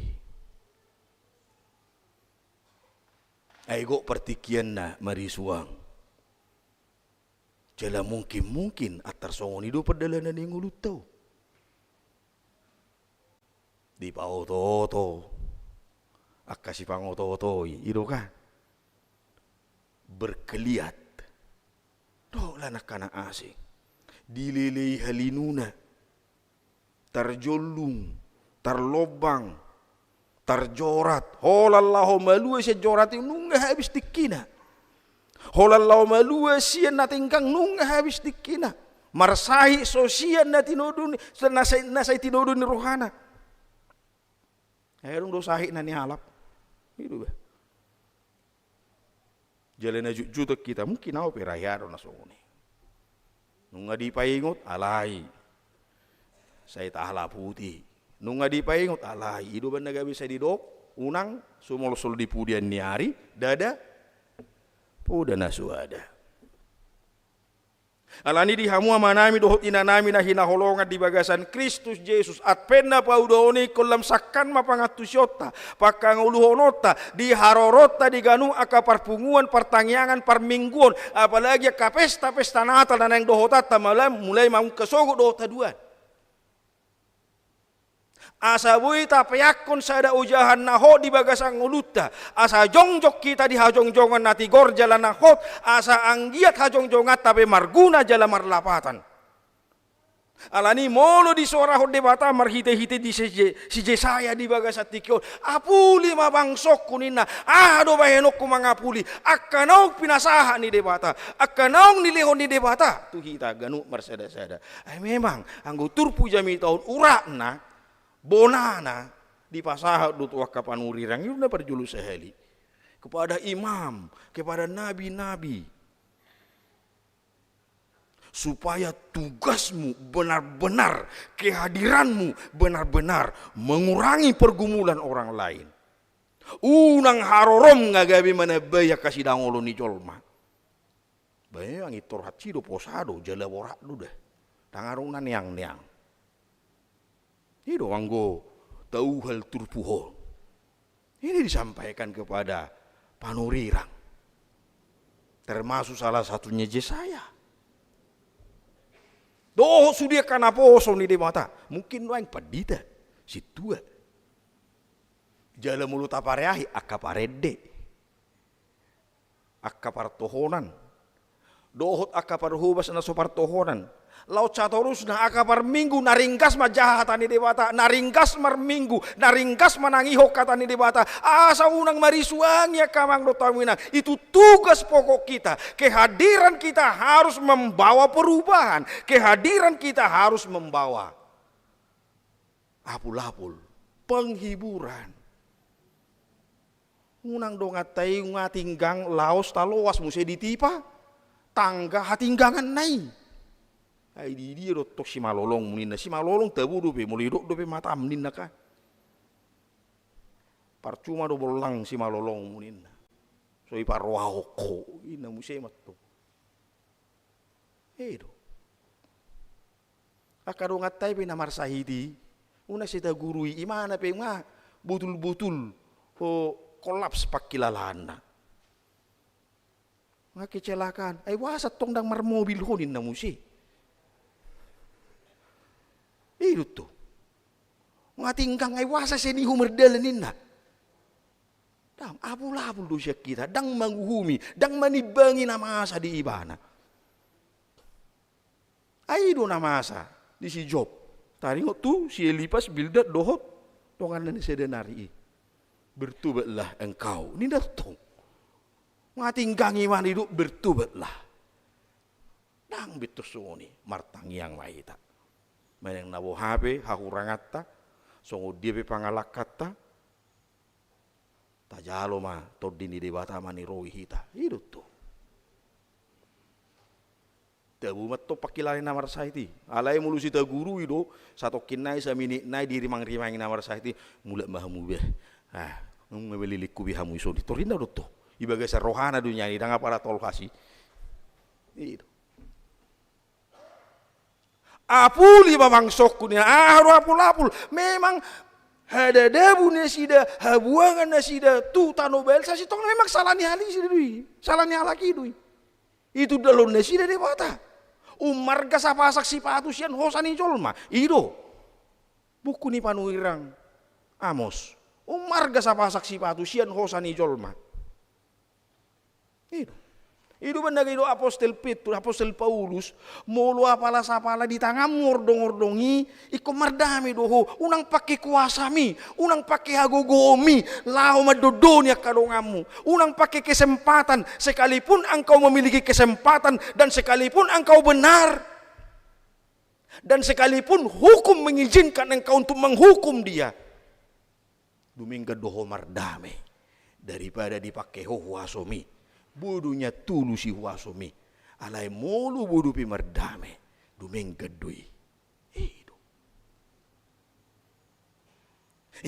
Aigo pertikian na marisuang. Jala mungkin atar songon itu perdalanan yang ulut tau. Di pauto-to. Akasi pangoto-to. Itu kan. Berkeliat. Doh lah nakana asing. Dililei halinuna. Tarjolung. Tarlobang. terjorat. Holallahu malua si jorat nunga habis dikina. Holallahu malua si natingkang nunga habis dikina. Marsahi sosian na tinodun nasay tinodun ni rohana. Ayun do sahi na ni halap. Itu ba. Jalan na jujutak kita mungkin ako perayaro na soni. Nung nga di paingot alay. Say tahala puti. Nung nga di paingot alay. Ido ba nagabi sa didok? Unang sumolsol di pudian ni hari. Dada. Puda na suada. Alani di hamu manami dohot inanami na hinaholongan di bagasan Kristus Jesus at penna paudoni kolam sakkan mapangatusyota pakanguluhonota di harorota di ganu aka parpunguan pertangyangan parmingguan apalagi ka pesta Natal dan yang dohotata malam mulai mau kesogo dohota duan. Asa bui tapayakon sada ujahan nahot di bagasang uluta. Asa jongjok kita di hajongjongan nati gor jalan nahot. Asa anggiat hajongjongat tapi marguna jalan marlapatan. Alani molo di suara hot debata marhite-hite di si saya di bagasat tikyo. Apuli mabangsok kunina. Do bahenok ku mangapuli. Akanaw pinasahan ni debata. Akanaw nilihon ni debata. Tu kita ganu marsada-sada. Ay memang anggo turpu jami tahun urak na. Bonana di pasahat dut wakapan urirang itu na perjulu seheli kepada imam, kepada nabi-nabi supaya tugasmu benar-benar, kehadiranmu benar-benar mengurangi pergumulan orang lain. Unang harorom ngagabi mana baya kasih dangolo ni jolma. Baya ang itorhat sido posado jala borak duda. Tangarunan niang-niang. Ini anggo tahu hal turpuho. Ini disampaikan kepada panurirang. Termasuk salah satunya Jesaya. Doh sudia kana poso ni di mata. Mungkin lain padita. Situa. Jala mulut apareahi akaparede. Akapartohonan. Dohot akaparhubas na sopartohonan. Laut catorus na akapar minggu naringkas majahatan ni debata, naringkas marminggu, naringkas manangihok kata ni debata. Asa unang marisuang ya kamang dotamina. Itu tugas pokok kita. Kehadiran kita harus membawa perubahan. Kehadiran kita harus membawa apul-apul, penghiburan. Unang dongatai ngatinggang laos taloas musi ditipa, tangga hatinggangan nai. Ay di dia rotok si malolong munina si malolong tabu dope mulidok dope mata munina ka parcuma do bolang si malolong munina so iparwa hoko ina musai matto edo akado ngatai pe namar sahidi una sita gurui imana pe nga butul-butul o kolaps pakilalana nga kecelakaan ay wasat tong dang marmobil honin na musai. Itu tuh. Ngatingkang ay wasa seni humerdalanin na. Dang apul-apul dosa kita, dang manguhumi, dang manibangi na masa di ibana. Ay do na masa di si Job. Taringot tu si Elipas Bildad dohot tongan na ni sedenari. Bertobatlah engkau. Ini datang. Ngatingkang iman hidup bertobatlah. Dang bitusuni martang yang maita. Manang nabo habe hahurangata songo dia pe pangalakata tajalo ma todini debata mani roi hita itu tuh tabu matto pakilani namar saiti alai mulusi ta guru ido satu kinai samini nai di rimang-rimang namar saiti mulak mahamu be ngabeli likubi hamu iso ditorinda dotto ibaga sa rohana dunya ni danga para tol kasi itu apuli babangsok kunia haru apul-apul memang ada debu nasida habuangan nasida tu tanobel sasi tong memang salah ni hali sida dui salah ni halaki dui itu dalon nasida de bata umar ga sapa saksi patusian hosani jolma ido buku ni panuirang Amos umar ga sapa saksi patusian hosani jolma ido Itu benar itu apostol Petrus, apostol Paulus, mulu apalah sapala di tangan mordong-ordongi, iko mardami doho, unang pakai kuasami, unang pakai hagogomi, lau madodonya kadongamu, unang pakai kesempatan, sekalipun engkau memiliki kesempatan, dan sekalipun engkau benar, dan sekalipun hukum mengizinkan engkau untuk menghukum dia, dumingga doho mardame, daripada dipakai huasomi. Bodohnya tulusi huasomi. Alai mulu bodoh pi mardame. Dumeng gedui. Itu.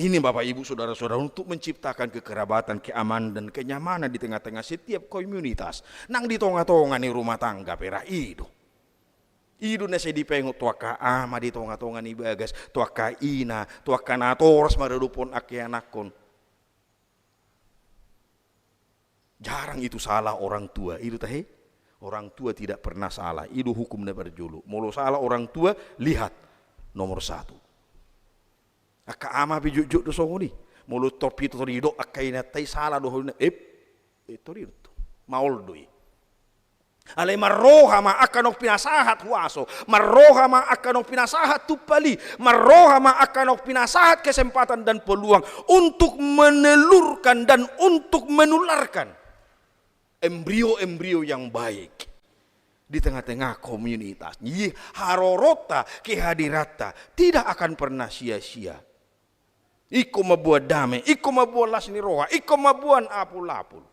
Ini Bapak Ibu Saudara-saudara untuk menciptakan kekerabatan, keamanan dan kenyamanan di tengah-tengah setiap komunitas. Nang di tonga-tonga ni rumah tangga pera itu. Idu na saya dipengok tuaka ama di tonga-tonga ni bagas. Tuaka ina, tuaka natoras marudupon aki anakon. Jarang itu salah orang tua. Itu tahe. Orang tua tidak pernah salah. Itu hukum na berjulu. Mulu salah orang tua, lihat nomor 1. Aka ama pijuk-juk do songoni. Mulu topi to rido akaina tai salah do holna. Itu rido. Maul doi. Alai marroha ma akanok pinasahat huaso. Marroha ma akanok pinasahat tupali. Marroha ma akanok pinasahat kesempatan dan peluang untuk menelurkan dan untuk menularkan embrio-embrio yang baik di tengah-tengah komunitas. Harorota kehadirata tidak akan pernah sia-sia. Iko mabuat damai, iko mabuat lasni roha, iko mabuat apul-apul.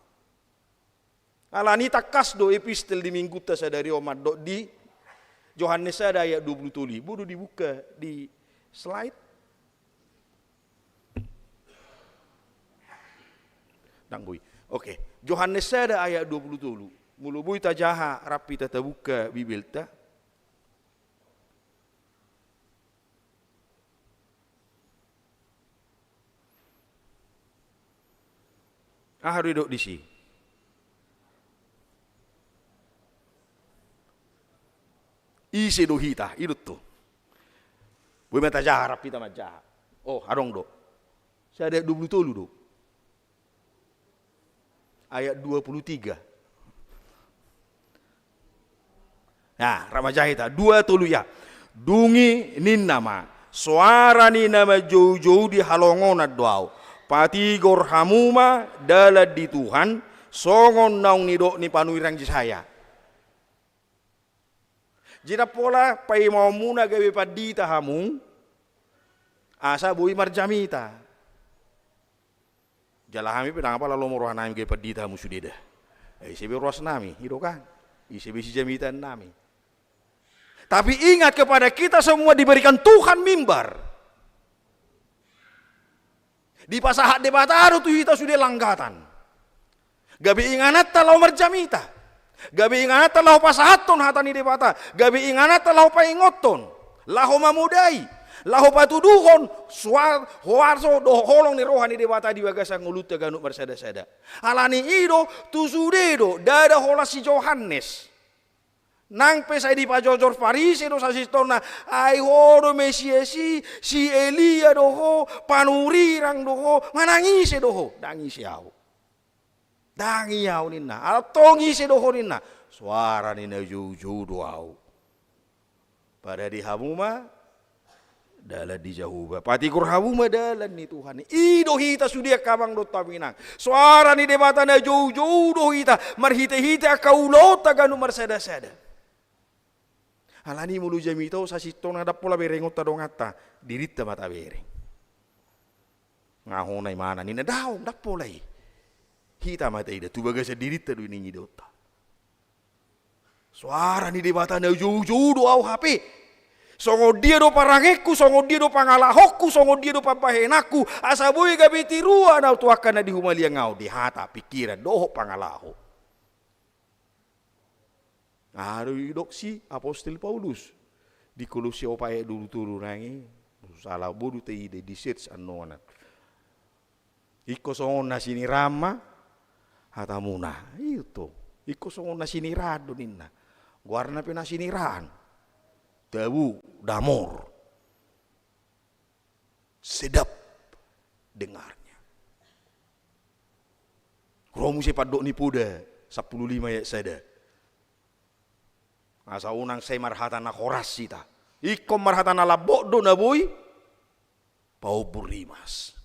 Alani takas do epistel di minggu ta sadari omat do di Yohanes ada ayat 20. Bodo dibuka di slide. Danggui. Oke. Yohanes ada ayat 20. Mulu bui tajaha rapi tata buka Bibel ta. Harus duduk di sini. Isi do hita, itu tuh. Bui mata jaha rapi ta majaha. Oh, harong do. Saya ada 20 do. Ayat 23. Nah, ramajahita 2 ya. Dungi ninnama. Suara ni nama jauh-jauh di halongona doau. Patigor hamuma dalat di Tuhan. Songon naung nido ni panuirang saya. Jika pola pai mau muna gawe padita hamung. Asa bui marjamita. Jalahami pedang apa lalu morohan nami gaya pedita musudida. Isebe ruas nami, itu kan. Isebe si jamitan nami. Tapi ingat kepada kita semua diberikan Tuhan mimbar. Di pasahat debataru tu kita sudah langgatan. Gabi inganat talau merjamita. Gabi inganat talau pasahaton hatani debata. Gabi inganat talau paingoton. Laho mamudai. Laho patuduhon huarso do holong ni rohani debata di bagasa nguluta ganuk bersada-sada. Alani ido tusudedo dada hola si Yohanes. Nang pesai di pajojor Farisi do sasistona ai hodo Mesiasi si Elia doho panurirang doho manangise doho dangise au. Dangi au ninna altongi se doho ninna suara ninna juju do au. Pada di hamuma dalam dijauh pati kurhamu dalam ni Tuhan ido hita sudia kamang do taminang suara ni debata na jauh-jauh do hita marhite-hite akaulota ganu marsada-sada alani mulu jamito sa sitong nadap pola berengot ta dongata dirita mata bereng ngahonay mana ni nadaw dapolay hita mata ida tubaga sa dirita do ninyi dota suara ni debata na jauh-jauh do au hape songo dia do parangeku, songo dia do pangalahokku, songo dia do pampahenaku. Asabui gabi tirua na tuakan na di humalia ngau di hata pikiran doho pangalaho. Aru dok si apostol Paulus di Kolose opae dulu turu nangi salah bodu te ide di search anona. Iko songo na sini rama hatamuna itu. Iko songo na sini rado ninna. Guarna pe na sini ran. Tahu damor sedap dengarnya. Romu sepadok ni puda 15 ayat sada. Asa unang say marhatan na koras sita. Iko marhatan na labok do na boy. Pau burimas.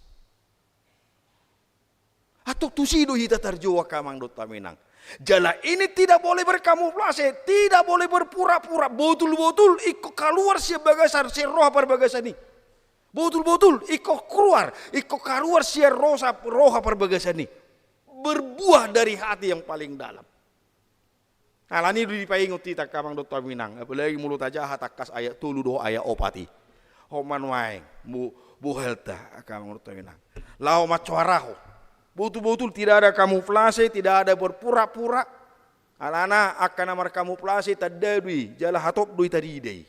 Atok tusido hita terjua kamang dot taminang. Jala ini tidak boleh berkamuflase, tidak boleh berpura-pura. Betul-betul iko keluar si bagasar, si roh perbagasan ini. Betul-betul iko keluar si roh perbagasan ini. Berbuah dari hati yang paling dalam. Alani di paingot kita kamang dot taminang. Apalagi mulut aja hatakas ayat tulu do ayat opati. Homan wae bu helta kamang dot taminang. Lao macuaraho. Betul-betul tidak ada kamuflase, tidak ada berpura-pura. Alana akan amar kamuflase tadadui, jala hatop dui tadi dei.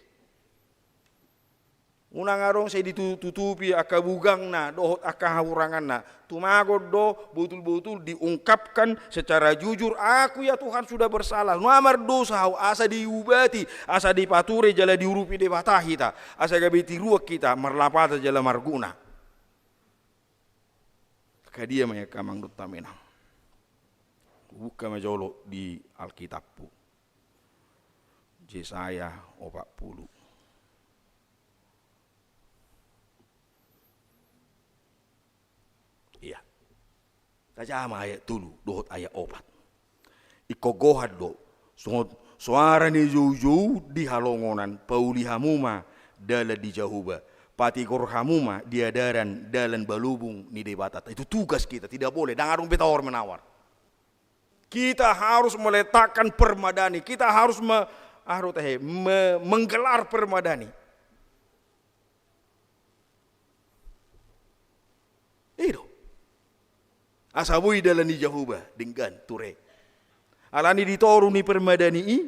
Unang arong saya ditutupi akabugang na, dohot akahaburangan na. Tumagod do betul-betul diungkapkan secara jujur, aku ya Tuhan sudah bersalah. Nuamar dosa asa diubati, asa dipaturi jala diurupi debatah kita, asa gabiti ruak kita marlapata jala marguna. Kadia maya kamang dot taminang. Buka majolo di Alkitabku. Yesaya 40. Iya. Tajama ayat dulu, dohot ayat 4. Ikogohad do. Suara ni jauh-jauh di halongonan, pauli hamuma dala di jahuba. Pati korhamuma diadaran dalan balubung ni debatat. Itu tugas kita, tidak boleh. Dangarung betawar menawar. Kita harus meletakkan permadani. Kita harus menggelar permadani. Itu. Asabui dalan ni jahuba dengan ture. Alani ditoru ni permadani i.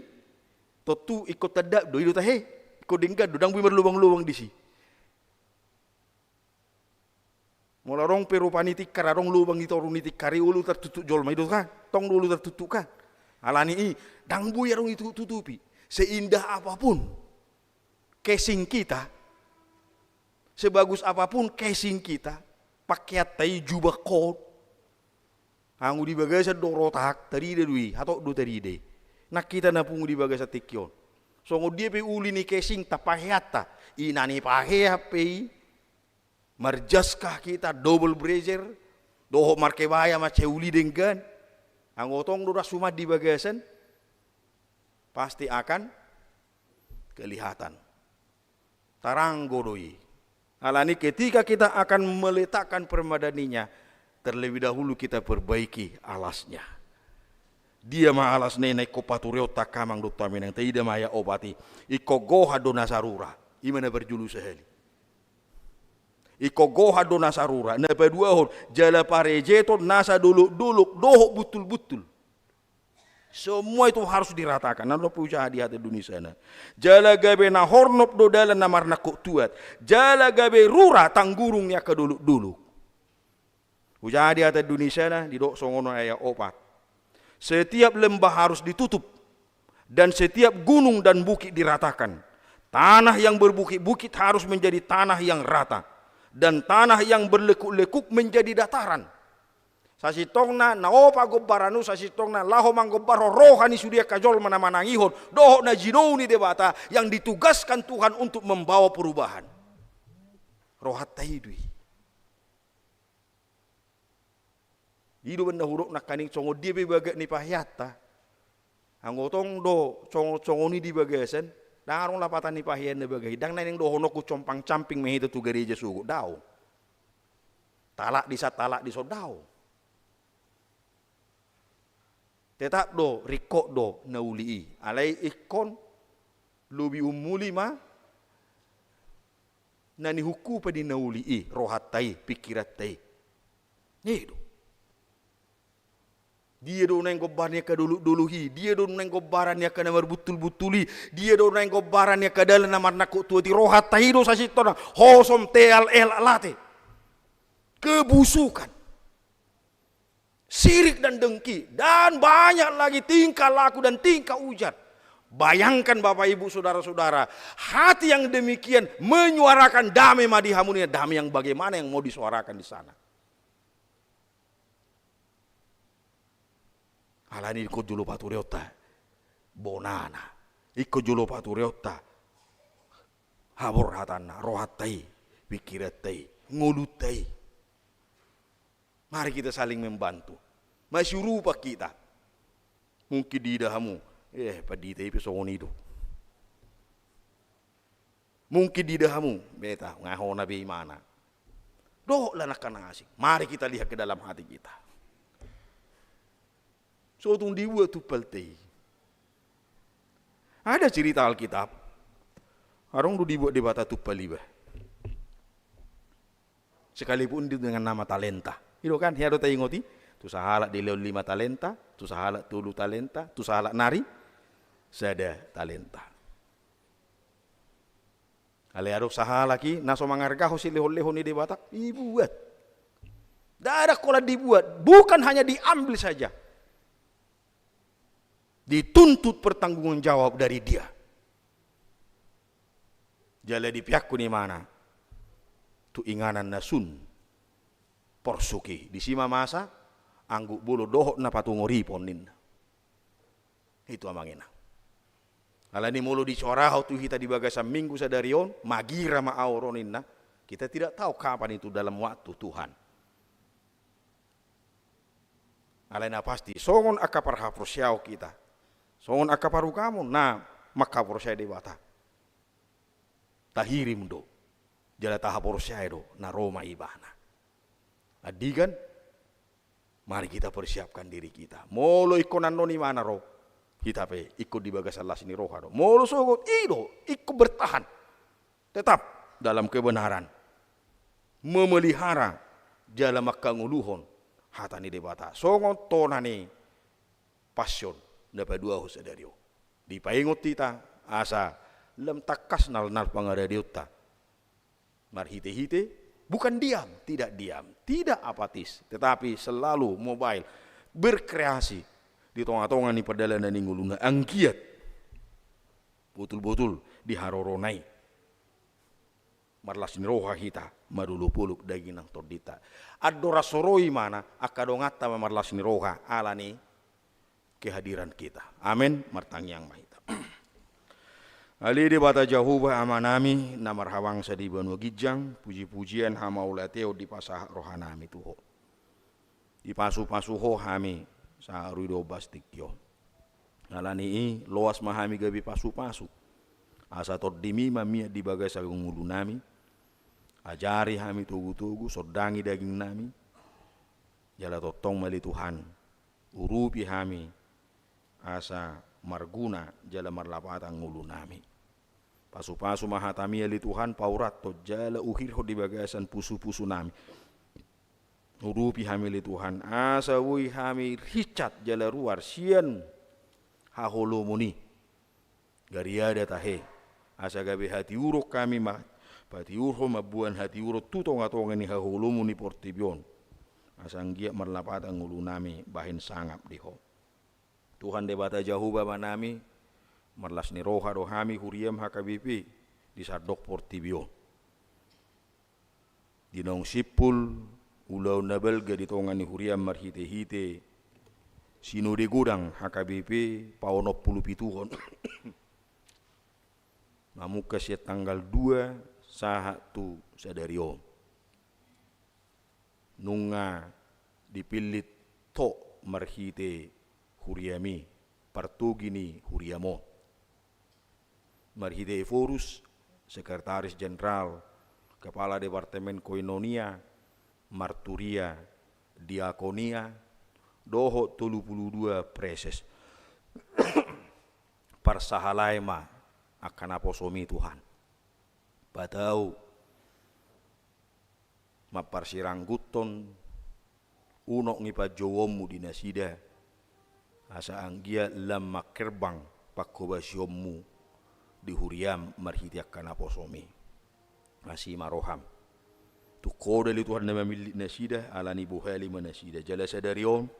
Totu ikut tadak do itu tahe. Ikut dengan do dang bui berlubang-lubang di si. Mula rong peru panitikar, rong lubang itu rong nitikari ulu tertutup jolma itu kan, tong dulu tertutup kan. Alani i, dang buya rong itu tutupi. Seindah apapun casing kita, sebagus apapun casing kita, pakai tai jubah kot, angu di bagasan dong rotak, tadi de dui, atau do tadi de. Nak kita napung di bagasan tikyon. So dia pe uli ni casing tapahata, inani pahe hape. Marjaskah kita double brazier, doho markebaya maceuli dengan, anggotong duras sumat di bagasan, pasti akan kelihatan. Tarang godoi. Alani ketika kita akan meletakkan permadaninya, terlebih dahulu kita perbaiki alasnya. Dia ma alas nenek kopaturiota kamang dotamin yang tidak maya obati. Iko goha dona sarura, imana berjulu seheli. Iko goha dona sarura. Na pedua hon jala parejeto nasa duluk doho betul-betul. Semua itu harus diratakan. Nalo puja hadiah di dunia sana. Jala gabe na hornop do dalan namar na tuat. Jala gabe rura tanggurungnya ke duluk. Puja hadiah di dunia sana di dok songono ayat 4. Setiap lembah harus ditutup dan setiap gunung dan bukit diratakan. Tanah yang berbukit-bukit harus menjadi tanah yang rata. Dan tanah yang berlekuk-lekuk menjadi dataran. Sasitongna naopa gobbaranu sasitongna laho manggobaro rohani sudia kajol manamanangihon doho na jinoni debata yang ditugaskan Tuhan untuk membawa perubahan. Rohat taidui. Hidup benda huruk nak kaning congo dia bebaga ni pahyata. Anggotong do congo ni di bagasan. Darong lapatan ni pahian na bagay. Dang na ning dohono ku compang camping mehito tu gereja sugo daw. Talak di so daw. Tetap do riko do naulii. Alai ikon lubi umuli ma nani huku pa di naulii rohat tai pikirat tai. Nido. Dia do neng gobarnya ke duluhi, dia do neng gobarannya ke namar butul-butuli, dia do neng gobarannya ke dalam namar nakut tuati rohat tahido sasitona, hosom teal alate. Kebusukan. Sirik dan dengki dan banyak lagi tingkah laku dan tingkah ujat. Bayangkan Bapak Ibu saudara-saudara, hati yang demikian menyuarakan damai madi hamunia, damai yang bagaimana yang mau disuarakan di sana. Alani ko dulu paturiota bonana Iko jolo patureotta. Habor hatana, rohatai, pikiratai, ngolutai. Mari kita saling membantu. Masih rupa kita. Mungkin di dahamu, padita ipi sonido. Mungkin di dahamu, beta ngaho nabi mana. Doh lah nak asik. Mari kita lihat ke dalam hati kita. So tung dibuat tu peltai. Ada cerita Alkitab. Arong du dibuat di bata tu peliba. Sekalipun dengan nama talenta. Itu kan, ya do tayo ngoti. Tu sahala di leon 5 talenta, tu sahala 10 talenta, tu sahala nari, sada talenta. Ale ado sahala ki, naso mangargaho si lehon-lehon ni di batak, dibuat. Dadak kola dibuat, bukan hanya diambil saja. Dituntut pertanggungan jawab dari dia. Jala di pihakku ni mana? Tu inganan nasun. Porsuki. Di sima masa, anggu bulu dohok na patungo ponin. Itu amangina. Ala ni mulu dicorah tu kita di bagasan minggu sadarion, magira maauronin na. Kita tidak tahu kapan itu dalam waktu Tuhan. Alena pasti, songon akapar haprosyao kita. Songon akaparu kamu, na makaprosyao di bata. Tahirim do. Jala tahaprosyao do, na Roma ibana. Adigan, mari kita persiapkan diri kita. Molo ikonan noni mana roh. Kita pe ikut di bagasan las ni roha do. Molo sogot ikut bertahan. Tetap dalam kebenaran. Memelihara jala makanguluhon hatani debata. Songon tonani passion dapat dua husa dari o. Di paingot kita asa lem takas nal pangadadiutta. Marhite-hite bukan diam, tidak apatis, tetapi selalu mobile, berkreasi di tengah-tengah ni perjalanan ningguluna angkiat, betul-betul diharoronai. Marlas niroha kita, madulu puluk daginang tordita. Adora soroi mana akadongata marlas niroha alani kehadiran kita. Amin. Martangyang mahita. Ali di bata Jahuba amanami namar hawang sa di Banua Gijang puji-pujian hama ulateo di pasah rohanami tuho. Di pasu-pasu ho hami sa ruido bastikyo. Nalani loas mahami gabi pasu-pasu. Asa tordimi mamia di bagai sa ngulu nami. Ajari hami tugu-tugu sodangi daging nami. Jala totong mali Tuhan. Urupi hami asa marguna jala marlapatan ngulu nami. Pasu-pasu mahatami ali Tuhan paurat to jala uhirho di bagasan pusu-pusu nami. Urupi hami li Tuhan asa wui hami ricat jala ruar sian haholomuni. Gariada tahe asa gabe hati urok kami mah pati urho mabuan hati urok tutong-atongan ni haholomuni portibion. Asa anggia marlapatan ngulu nami bahin sangap diho. Tuhan debata Jahuba manami marlas ni roha rohami huriam hakabipi di sadok portibio. Dinong sipul ulau nabelga di tongan ni huriam marhite-hite sino de gudang hakabipi paonop puluh pituhon. Mamuka siya tanggal 2 sahatu sadario. Nunga dipilit to marhite huriami partugini huriamo. Marhide Eforus, Sekretaris Jenderal, Kepala Departemen Koinonia, Marturia, Diakonia, doho 32 preses. Parsahalaima akan aposomi Tuhan. Batau maparsirangguton unok ngipa jowomu di nasida asa anggia lam makerbang pakobasyomu di huriam marhitiak kana posomi masih maroham tu kode li Tuhan nama milik nasida alani buhali manasida jala sadarion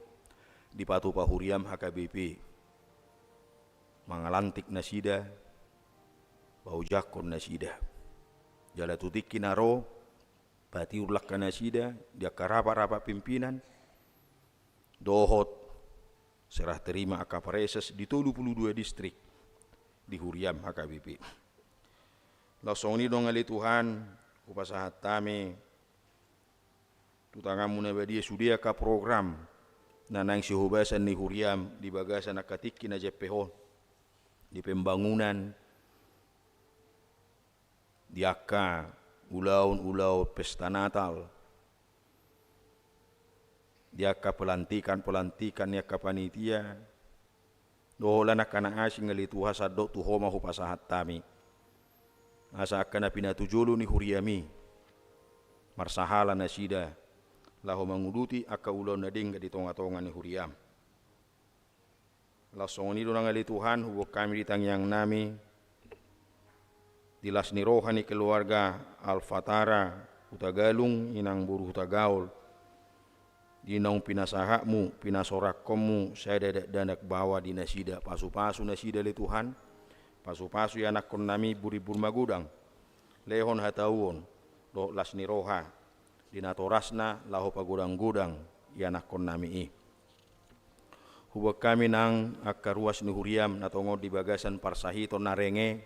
di patu pahuriam HKBP mangalantik nasida bau jakon nasida jala tutik kinaro pati urlak nasida dia karapa-rapa pimpinan dohot serah terima akapareses di 22 distrik di huriam HKBP. Langsung ni dong ali Tuhan upasahat tami tutangamu na badia sudia ka program na nang sihubasan ni huriam di bagasan nakatiki na JPH di pembangunan di akka ulaun pesta Natal di akka pelantikan ni akka panitia dohola na kana asing ngali Tuha sadok tuho mahu pasahat tami asa akka na pinatujulu ni huriami marsahala na sida lahu manguduti akka ulaw na ding di tonga-tonga ni huriam. Langsung ni doon ngali Tuhan hubog kami ditangyang nami dilas ni roha ni keluarga Alfatara Hutagalung inang buru Hutagaul dinong pinasahakmu pinasorakkomu saya danak bawa di nasida pasu-pasu nasida li Tuhan pasu-pasu ya anak kon nami buri-bur magudang lehon hatauon do las ni roha dinatorasna lahu pagudang-gudang ya anak kon nami hubag kami nang akaruas ni huriam na tungod di bagasan parsahiton na renge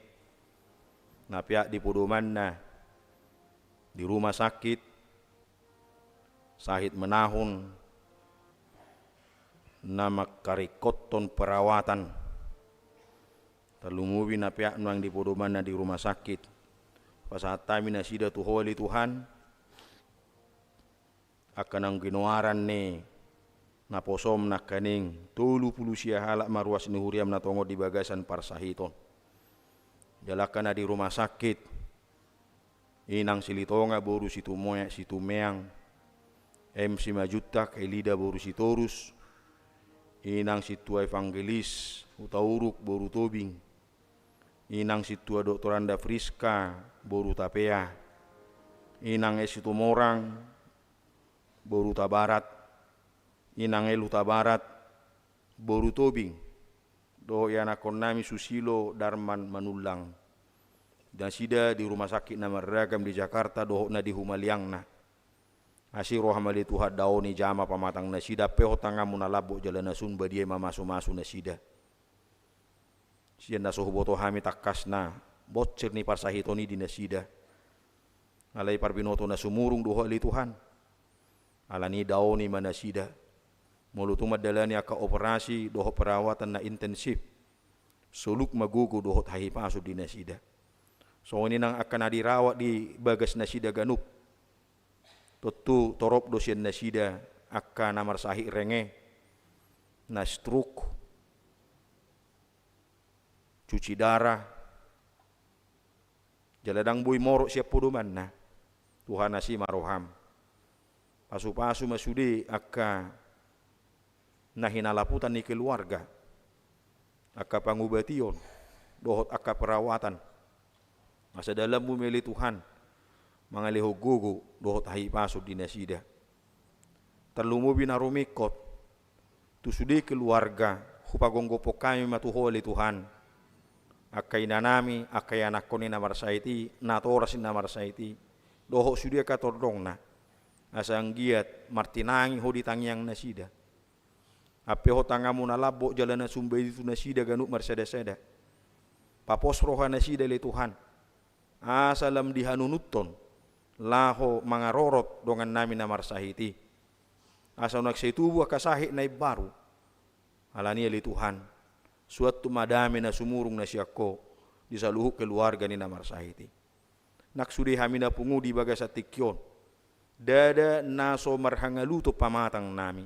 na piak di puduman na di rumah sakit sahit menahun na makarikoton perawatan talungubi na piak nang di puduman na di rumah sakit pasahat tami na sida tuholi Tuhan akan ang ginuaran ni na posom na kaning 30 siya halak maruas ni huriam na tungod di bagasan parsahiton jalakan na di rumah sakit inang silitonga boru situmeang MC Majuta kay Lida boru sitorus inang situa evangelis utauruk boru tobing inang situa Dr. Anda Friska boru tapea inang esitumorang boru tabarat inang elu tabarat boru tobing do yana nami Susilo Darman Manulang dan sida di rumah sakit na Maragam di Jakarta doh na di Humaliang na asiro hamali Tuhan daoni jama pamatang na sida peho tangamu na labo jalan na sunba dia mamasu-masu na sida siya na suhuboto hami takas na bocor ni parsahitoni di na sida alay parbinoto na sumurung doho ali Tuhan alani daoni mana sida mulutu madalani aka operasi doho perawatan na intensif suluk magugu doho tahi pasu di nasida so ini nang akan dirawat di bagas nasida ganup tutu torop dosien nasida akan namar sahi renge na stroke cuci darah jaladang bui morok siap puduman na Tuhan nasi maroham pasu-pasu masudi akka nahinalaputan ni keluarga akka pangubation dohot akka perawatan masa dalam bumili Tuhan mangaliho gugu dohot hahi pasu di nasida terlumu binarumikot tusudi keluarga hupagonggopo kami matuholi Tuhan akka inanami akka anak koni namar saiti natorasin namar saiti dohot sudi akka tordong na asang giat martinangi ho ditangyang nasida ape ho tangamu na labo jalan na sumbay itu nasida ganuk marsada-sada papos roha nasida le Tuhan asalam dihanunuton laho mangarorot dongan namin na marsahiti asa nagsetubu akasahi na ibaru alani le Tuhan suatu madami na sumurung na siyako di saluhuk keluarga ni na marsahiti naksudi hamina pungudi bagasat tikyon dada naso marhangaluto pamatang nami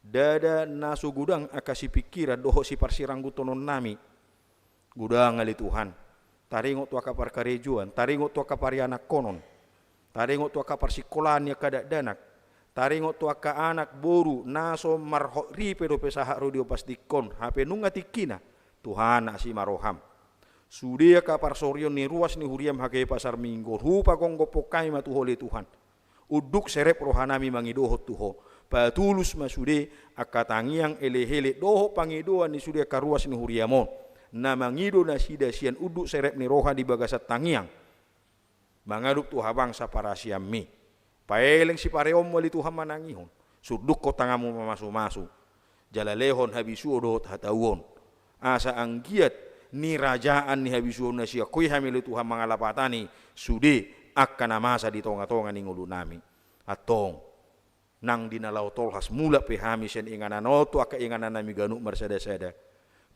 dada naso gudang akasi pikiran doho si parsirang gutonon nami gudang ali Tuhan taringot tu akapar karejuan taringot tu akapar anak konon taringot tu akapar sikolan ya kada danak taringot tu aka anak boru naso marho ripe do pesaha rodio pastikon hape nunga tikina Tuhan asi maroham sudia kapar sorion ni ruas ni huriam hake pasar minggu rupa konggo pokai matuholi Tuhan uduk serep rohanami mangidohot tuho patulus masude akatangiang elehele doho pangidoan ni sude karuas ni huriamon na mangido na sida sian uduk serep ni roha di bagasat tangiang mangadup tu habang sa parasiami paeleng si pareom wali Tuhan manangihon suduk ko tangamu mamasu-masu jalalehon habisu dohot hatawon asa anggiat ni rajaan ni habisuona sia kui hamilu Tuhan mangalapatani sudi akan masa di tonga-tonga ni ngulu nami atong nang dinalau tolhas mula pe hami sen inganan oto aka inganan nami ganu marsada-sada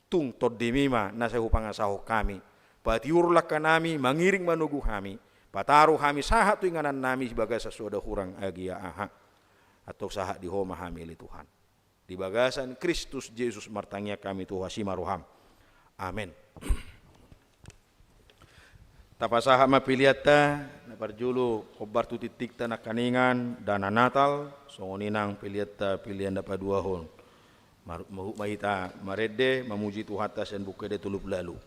tung tod dimima nasa hupangasaho kami patiurlah kanami mangiring manugu kami pataru kami sahat tu inganan nami sebagai sesuatu hurang agia aha atau sahat di homa hamili Tuhan di bagasan Kristus Yesus martangnya kami Tuhan simaruham amin. Tapasaha mapiliata na parjulu kobar tu titik tanah kaningan dana Natal songoninang piliata pilihan dapat dua hon mahita marede mamuji Tuhan dan bukede tulup lalu.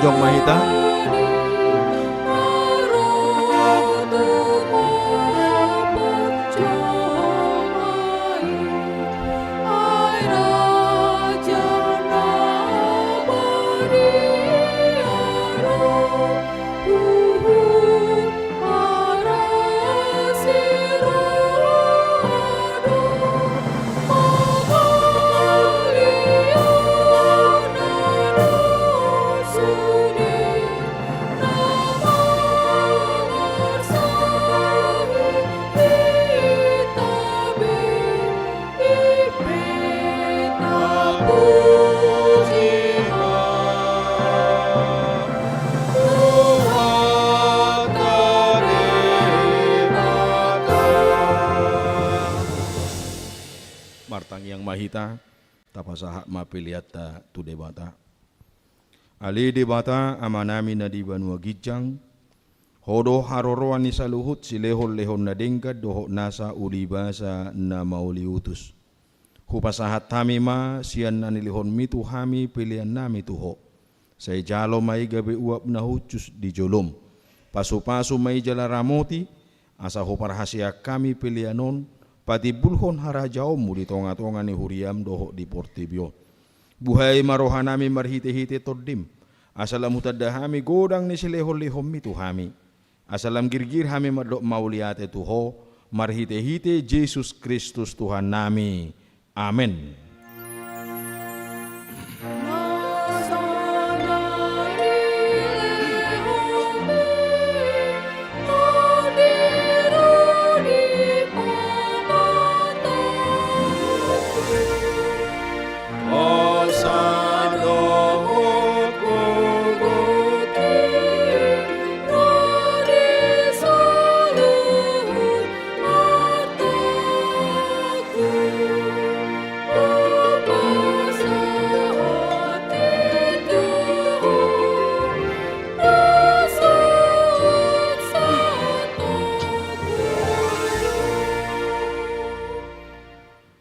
jong mahita. Martang yang mahita tapasaha mapiliata tu debata. Ali debata amanami na di Banua Gijang. Hodo haroroan ni saluhut si lehon-lehon na dengkat doho nasa ulibasa na mauliutus. Hupasahat tami ma sian na nilihon mitu hami pilihan nami tuho. Say jalo may gabi uap na hucus di jolom. Pasu-pasu may jala ramoti asa huparhasia kami pilihanon. Pati bulhon harajaom mu di tonga-tonga ni huriam doho di Portibio. Buhay marohanami marhite-hite toddim. Asalam utadahami godang ni silehon-lehon mitu hami. Asalam girgir hami madok mauliate tuho. Marhite-hite Yesus Kristus Tuhan nami. Amin.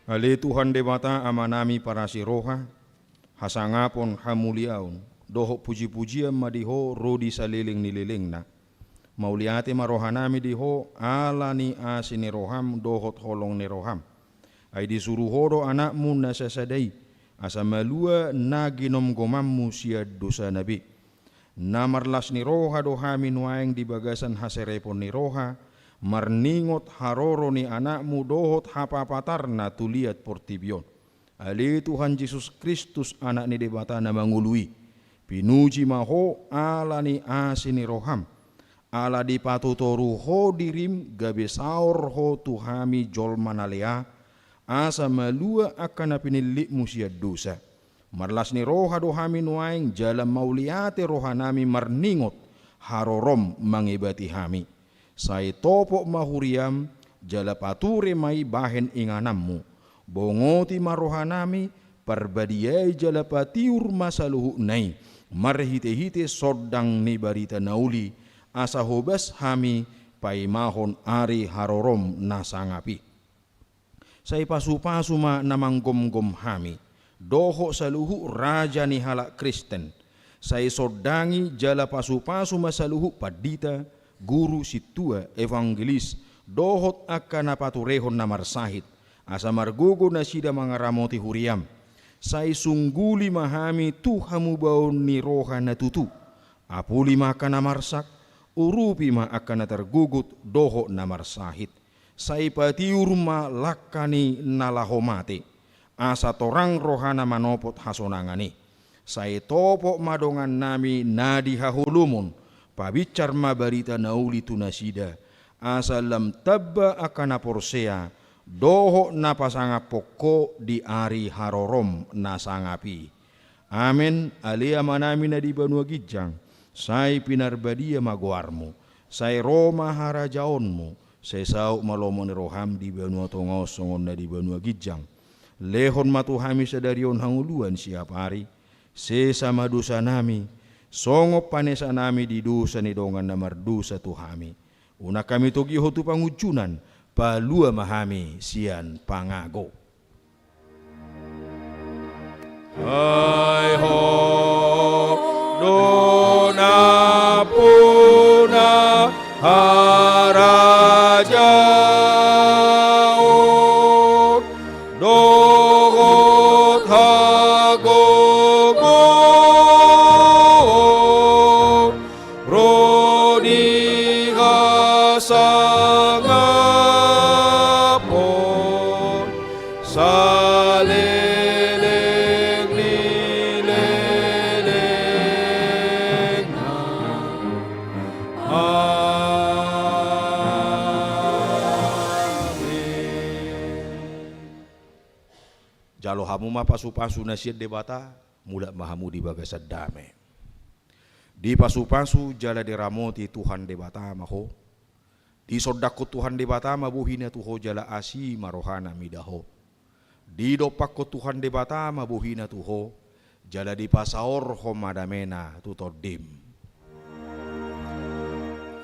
Ali Tuhan debata amanami para siroha, hasangapon hamuliaun, doho puji-pujian madiho rodi saliling nililing na. Mauliate marohanami diho ala ni asini roham dohot holong ni roham. Ay disuruh hodo anakmu nasasadai, asa malua na ginom gomammu sia dosa nabi. Namarlas ni roha dohami nuaeng di bagasan haserepon ni roha, marningot haroro ni anakmu dohot hapapatar na tuliat Portibion. Ali Tuhan Yesus Kristus anak ni debata na mangului. Pinuji maho ala ni asini roham. Ala di patutoru ho dirim gabe saor ho tuhami jol manalea. Asa malua akan apinilik musia dosa. Marlas ni roha dohami nuaing jalan mauliate rohanami marningot harorom mangibati hami. Sai topok mahuriam jala pature mai bahen inganammu. Bongoti marohanami perbadiai jala patiur masaluhu nai. Marhite-hite sodang ni barita nauli. Asa hobas hami paimahon ari harorom nasangapi. Sai pasu-pasu ma namanggom-gom hami. Doho saluhu raja ni halak Kristen. Sai sodangi jala pasu-pasu masaluhu padita. Guru situa evangelis dohot akan napaturehon namarsahit asa margogo na sida mangaramoti huriam sai sungguli mahami tu hamu baon ni roha na tutu apuli makan namarsak urupi ma akan tergugut dohot namarsahit sai patiur ma lakani nalahomate asa torang rohana manopot hasonangani sai topok madongan nami nadi hahulumun pabicar mabarita nauli tunasida asalam tabba akan porsea doho napasanga poko di ari harorom nasangapi. Amin. Alia manami na di Banua Gijang sai pinarbadia maguarmu sai Roma harajaonmu sai sau malomon roham di Banua Tongos songon na di Banua Gijang lehon matuhami sadarion hanguluan siap hari sesama dosa nami songop panesa nami di dosa ni dongan na mardosa tuhami. Una kami togi hotu pangucunan, palua mahami sian pangago. Hai ho do rogot hagogo rodi gasangapon saleleng lileleng jalo hamu ma pasu-pasu nasiat debata mula mahamu di bagasa dame di pasu-pasu jala deramoti Tuhan debata maho di sodaku Tuhan debata mabuhina tuho jala asi marohana midaho di dopakko Tuhan debata mabuhina tuho jala di pasaor homadamena tutodim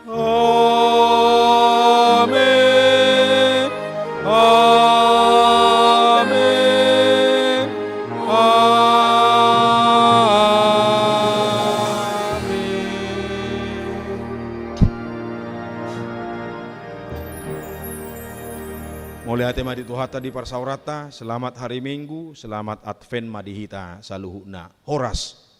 amin amin mulai hati madi tuhata di parsaurata, selamat hari Minggu, selamat Advent madihita saluhuna. Horas.